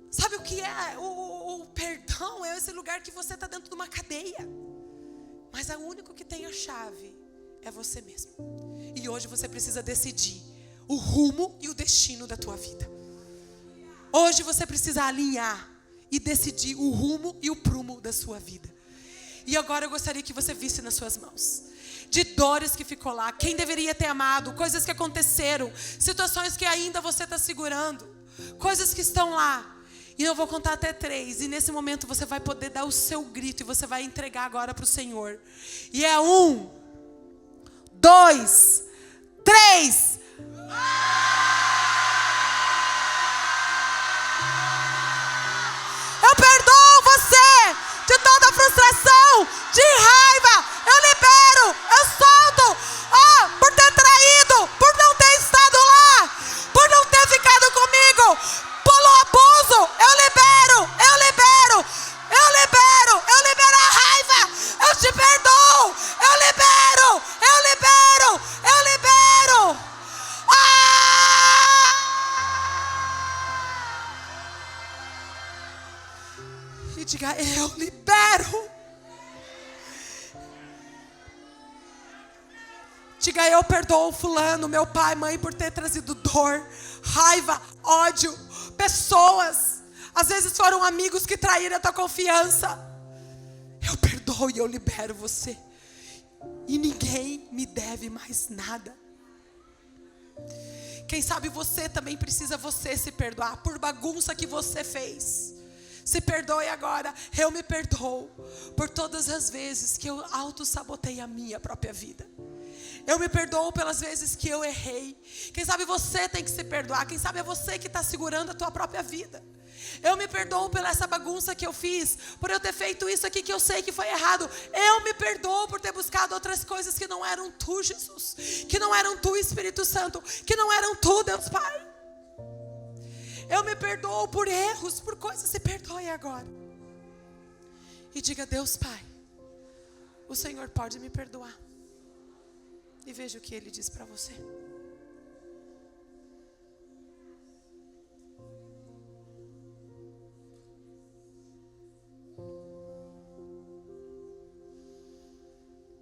Sabe o que é? O perdão é esse lugar que você está dentro de uma cadeia. Mas o único que tem a chave é você mesmo. E hoje você precisa decidir o rumo e o destino da tua vida. Hoje você precisa alinhar e decidir o rumo e o prumo da sua vida. E agora eu gostaria que você visse nas suas mãos. De dores que ficou lá, quem deveria ter amado, coisas que aconteceram, situações que ainda você está segurando, coisas que estão lá. E eu vou contar até 3. E nesse momento você vai poder dar o seu grito. E você vai entregar agora para o Senhor. E é 1, 2, 3. Eu perdoo você de toda frustração, de raiva. Eu libero, eu solto. Por ter traído, por não ter estado lá, por não ter ficado comigo. Pelo abuso, eu libero a raiva, eu te perdoo, eu libero. E diga: eu libero. Diga: eu perdoo fulano, meu pai, mãe, por ter trazido dor, raiva, ódio, pessoas. Às vezes foram amigos que traíram a tua confiança. Eu perdoo e eu libero você. E ninguém me deve mais nada. Quem sabe você também precisa se perdoar por bagunça que você fez. Se perdoe agora. Eu me perdoo por todas as vezes que eu auto-sabotei a minha própria vida. Eu me perdoo pelas vezes que eu errei. Quem sabe você tem que se perdoar. Quem sabe é você que está segurando a tua própria vida. Eu me perdoo pela essa bagunça que eu fiz, por eu ter feito isso aqui que eu sei que foi errado. Eu me perdoo por ter buscado outras coisas que não eram tu, Jesus, que não eram tu, Espírito Santo, que não eram tu, Deus Pai. Eu me perdoo por erros, por coisas. Se perdoe agora e diga: Deus Pai, o Senhor pode me perdoar. E veja o que Ele diz para você.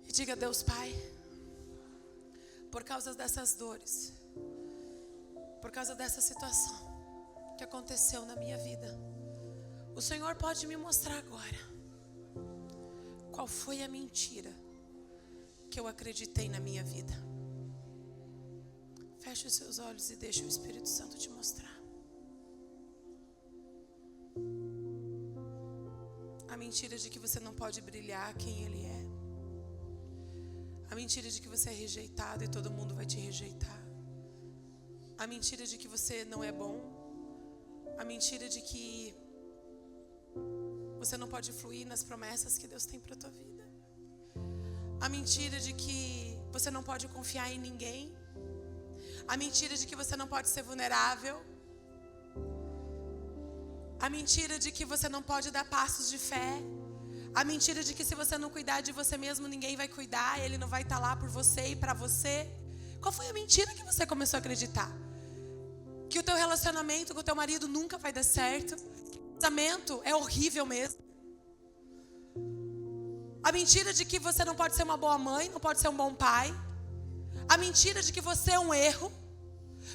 E diga: Deus Pai, por causa dessas dores, por causa dessa situação que aconteceu na minha vida, o Senhor pode me mostrar agora qual foi a mentira que eu acreditei na minha vida. Feche os seus olhos e deixe o Espírito Santo te mostrar. A mentira de que você não pode brilhar quem Ele é. A mentira de que você é rejeitado e todo mundo vai te rejeitar. A mentira de que você não é bom. A mentira de que você não pode fluir nas promessas que Deus tem para a tua vida. A mentira de que você não pode confiar em ninguém. A mentira de que você não pode ser vulnerável. A mentira de que você não pode dar passos de fé. A mentira de que se você não cuidar de você mesmo, ninguém vai cuidar, Ele não vai estar lá por você e para você. Qual foi a mentira que você começou a acreditar? Que o teu relacionamento com o teu marido nunca vai dar certo. O casamento é horrível mesmo. A mentira de que você não pode ser uma boa mãe, não pode ser um bom pai. A mentira de que você é um erro.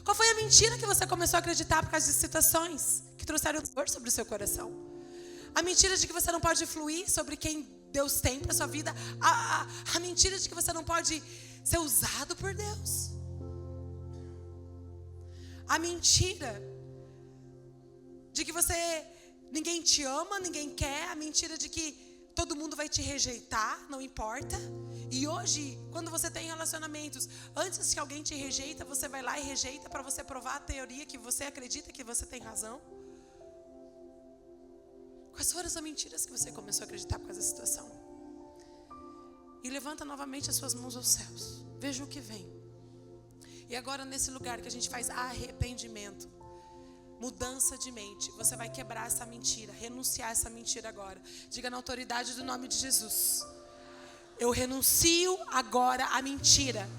Qual foi a mentira que você começou a acreditar por causa de situações que trouxeram dor sobre o seu coração? A mentira de que você não pode fluir sobre quem Deus tem para a sua vida. A mentira de que você não pode ser usado por Deus. A mentira de que ninguém te ama, ninguém quer. A mentira de que todo mundo vai te rejeitar, não importa. E hoje, quando você tem relacionamentos, antes que alguém te rejeita, você vai lá e rejeita para você provar a teoria que você acredita que você tem razão. Quais foram as mentiras que você começou a acreditar por causa da situação? E levanta novamente as suas mãos aos céus. Veja o que vem. E agora nesse lugar que a gente faz arrependimento, mudança de mente, você vai quebrar essa mentira, renunciar essa mentira agora. Diga na autoridade do nome de Jesus: eu renuncio agora à mentira.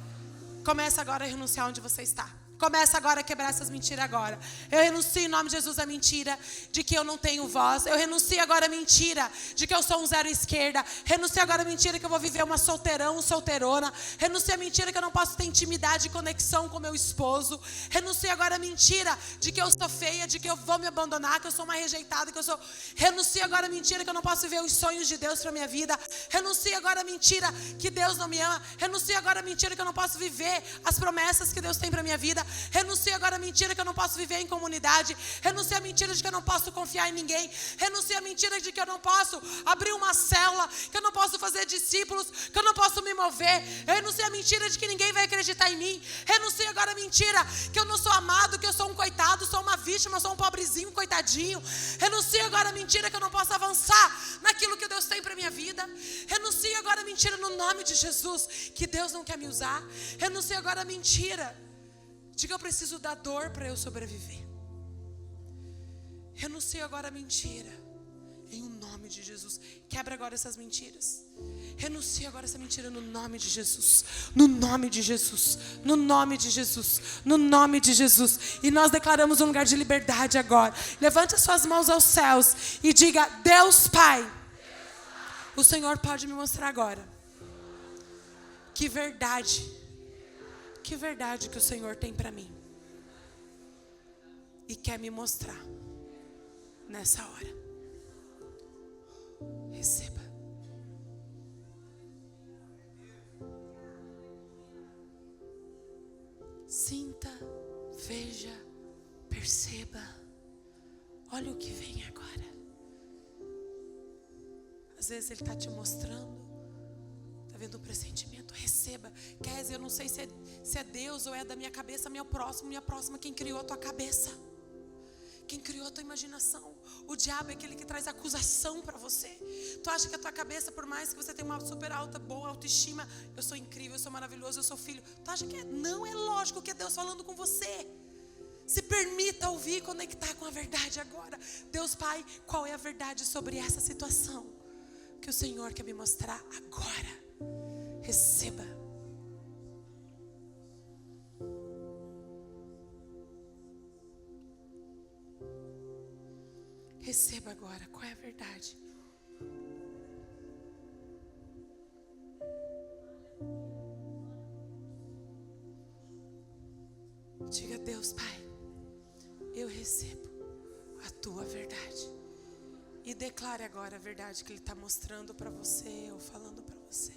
Começa agora a renunciar onde você está. Começa agora a quebrar essas mentiras agora. Eu renuncio em nome de Jesus a mentira de que eu não tenho voz. Eu renuncio agora a mentira de que eu sou um zero esquerda. Renuncio agora a mentira que eu vou viver uma solteirão, solteirona. Renuncio a mentira que eu não posso ter intimidade e conexão com meu esposo. Renuncio agora a mentira de que eu sou feia, de que eu vou me abandonar, que eu sou uma rejeitada, que eu sou... Renuncio agora a mentira que eu não posso viver os sonhos de Deus para minha vida. Renuncio agora a mentira que Deus não me ama. Renuncio agora a mentira que eu não posso viver as promessas que Deus tem para minha vida. Renuncio agora a mentira que eu não posso viver em comunidade. Renuncio a mentira de que eu não posso confiar em ninguém. Renuncio a mentira de que eu não posso abrir uma célula, que eu não posso fazer discípulos, que eu não posso me mover. Eu renuncio a mentira de que ninguém vai acreditar em mim. Renuncio agora a mentira que eu não sou amado, que eu sou um coitado, sou uma vítima, sou um pobrezinho, coitadinho. Renuncio agora a mentira que eu não posso avançar naquilo que Deus tem para minha vida. Renuncio agora a mentira no nome de Jesus, que Deus não quer me usar. Renuncio agora a mentira de que eu preciso da dor para eu sobreviver. Renuncio agora a mentira, em nome de Jesus. Quebra agora essas mentiras. Renuncio agora essa mentira no nome de Jesus. No nome de Jesus. No nome de Jesus. No nome de Jesus. E nós declaramos um lugar de liberdade agora. Levante as suas mãos aos céus e diga: Deus Pai, o Senhor pode me mostrar agora que verdade que o Senhor tem para mim e quer me mostrar nessa hora. Receba. Sinta, veja, perceba. Olha o que vem agora. Às vezes Ele está te mostrando. vendo um pressentimento, receba. Kézia, eu não sei se é Deus ou é da minha cabeça, minha próxima, quem criou a tua cabeça? Quem criou a tua imaginação? O diabo é aquele que traz acusação para você. Tu acha que a tua cabeça, por mais que você tenha uma super alta, boa autoestima, eu sou incrível, eu sou maravilhoso, eu sou filho. Tu acha que não é lógico que é Deus falando com você. Se permita ouvir e conectar com a verdade agora. Deus Pai, qual é a verdade sobre essa situação que o Senhor quer me mostrar agora? Receba. Receba agora, qual é a verdade? Diga a Deus, Pai, eu recebo a tua verdade. E declare agora a verdade que Ele está mostrando para você ou falando para você.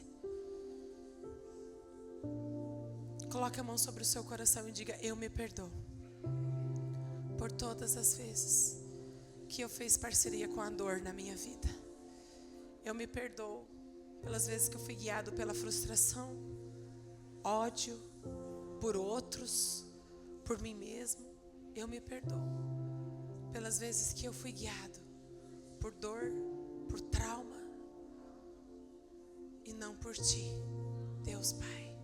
Coloque a mão sobre o seu coração e diga: eu me perdoo por todas as vezes que eu fiz parceria com a dor na minha vida. Eu me perdoo pelas vezes que eu fui guiado pela frustração, ódio, por outros, por mim mesmo. Eu me perdoo pelas vezes que eu fui guiado por dor, por trauma e não por ti, Deus Pai.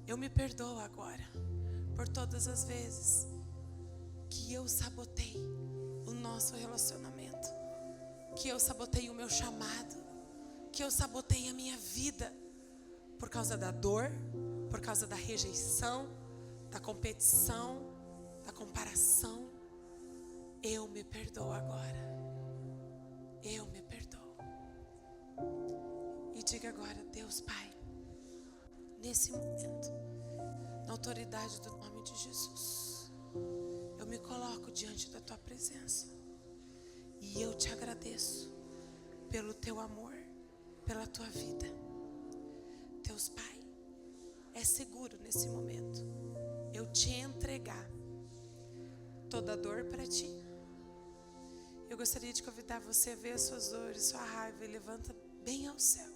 Eu me perdoo agora por todas as vezes que eu sabotei o nosso relacionamento, que eu sabotei o meu chamado, que eu sabotei a minha vida por causa da dor, por causa da rejeição, da competição, da comparação. Eu me perdoo agora. Eu me perdoo. E diga agora: Deus Pai, nesse momento, na autoridade do nome de Jesus, eu me coloco diante da tua presença e eu te agradeço pelo teu amor, pela tua vida. Deus Pai, é seguro nesse momento eu te entregar toda dor para ti. Eu gostaria de convidar você a ver as suas dores, sua raiva, e levanta bem ao céu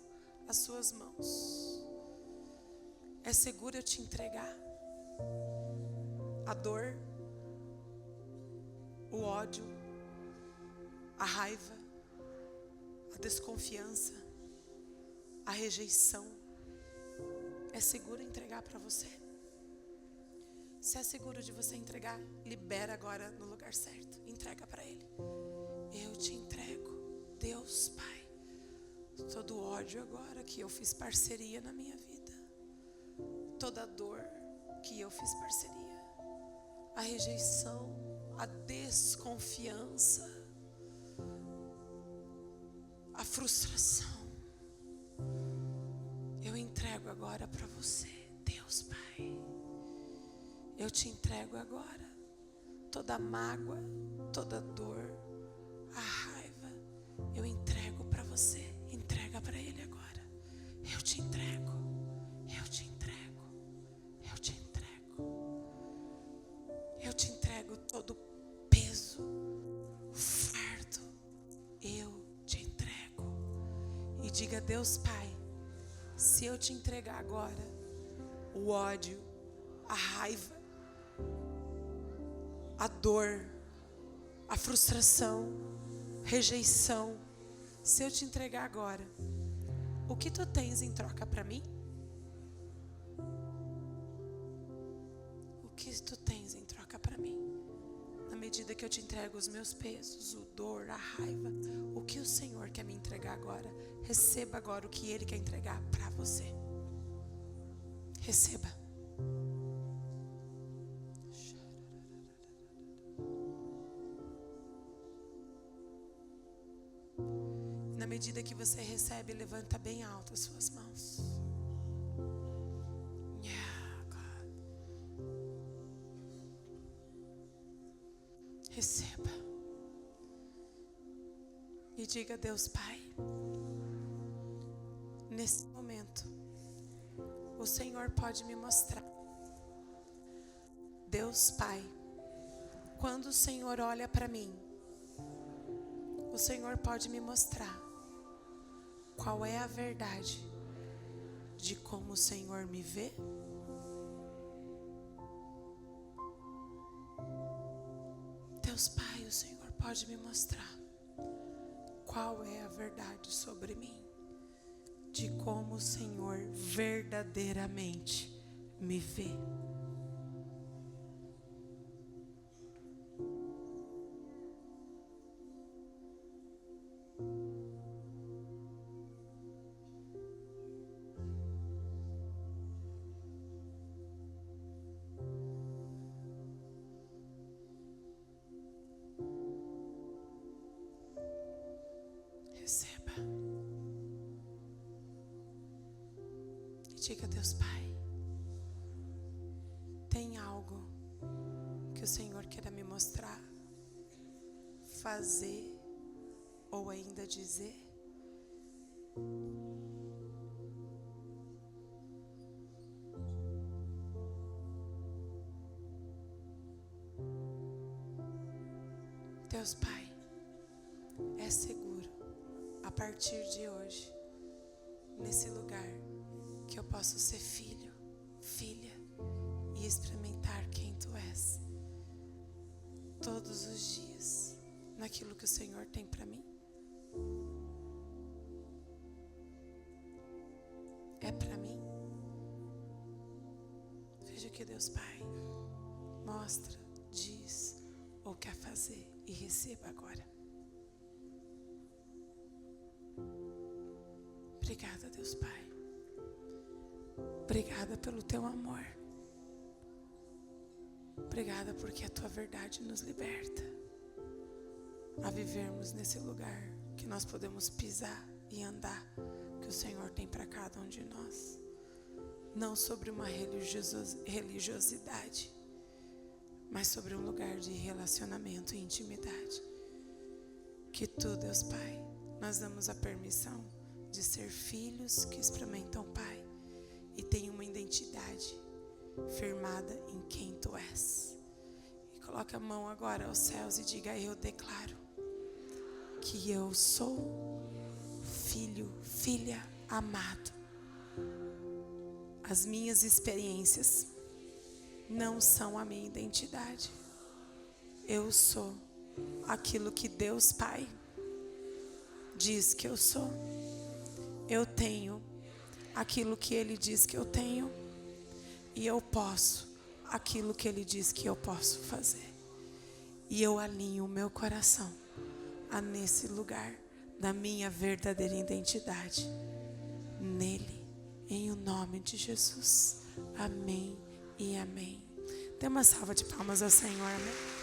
as suas mãos. É seguro eu te entregar a dor, o ódio, a raiva, a desconfiança, a rejeição. É seguro entregar para você? Se é seguro de você entregar, libera agora no lugar certo. Entrega para Ele. Eu te entrego, Deus Pai, todo ódio agora que eu fiz parceria na minha vida, toda dor que eu fiz parceria, a rejeição, a desconfiança, a frustração, eu entrego agora para você, Deus Pai. Eu te entrego agora toda mágoa, toda dor, a raiva. Eu entrego para você. Entrega para Ele agora. Eu te entrego. Eu te entrego. Eu te entrego. Eu te entrego todo o peso, o fardo. Eu te entrego. E diga: Deus Pai, se eu te entregar agora o ódio, a raiva, a dor, a frustração, rejeição, se eu te entregar agora, o que tu tens em troca para mim? O que tu tens em troca para mim? Na medida que eu te entrego os meus pesos, o dor, a raiva, o que o Senhor quer me entregar agora? Receba agora o que Ele quer entregar para você. Receba. Na medida que você recebe, levanta bem alto as suas mãos. Yeah, God. Receba. E diga: Deus Pai, nesse momento, o Senhor pode me mostrar. Deus Pai, quando o Senhor olha para mim, o Senhor pode me mostrar qual é a verdade de como o Senhor me vê? Deus Pai, o Senhor pode me mostrar qual é a verdade sobre mim, de como o Senhor verdadeiramente me vê. Receba. E diga a Deus Pai, tem algo que o Senhor queira me mostrar, fazer ou ainda dizer? Deus Pai, é seguro a partir de hoje, nesse lugar, que eu posso ser filho, filha e experimentar quem Tu és todos os dias, naquilo que o Senhor tem para mim? É para mim? Veja que Deus Pai mostra, diz ou quer fazer e receba agora. Obrigada, Deus Pai. Obrigada pelo Teu amor. Obrigada porque a Tua verdade nos liberta a vivermos nesse lugar que nós podemos pisar e andar, que o Senhor tem para cada um de nós. Não sobre uma religiosidade, mas sobre um lugar de relacionamento e intimidade. Que Tu, Deus Pai, nós damos a permissão de ser filhos que experimentam Pai e têm uma identidade firmada em quem Tu és. E coloca a mão agora aos céus e diga: eu declaro que eu sou filho, filha amado. As minhas experiências não são a minha identidade. Eu sou aquilo que Deus Pai diz que eu sou. Eu tenho aquilo que Ele diz que eu tenho. E eu posso aquilo que Ele diz que eu posso fazer. E eu alinho o meu coração a nesse lugar da minha verdadeira identidade nele, em o nome de Jesus. Amém e amém. Dê uma salva de palmas ao Senhor, amém.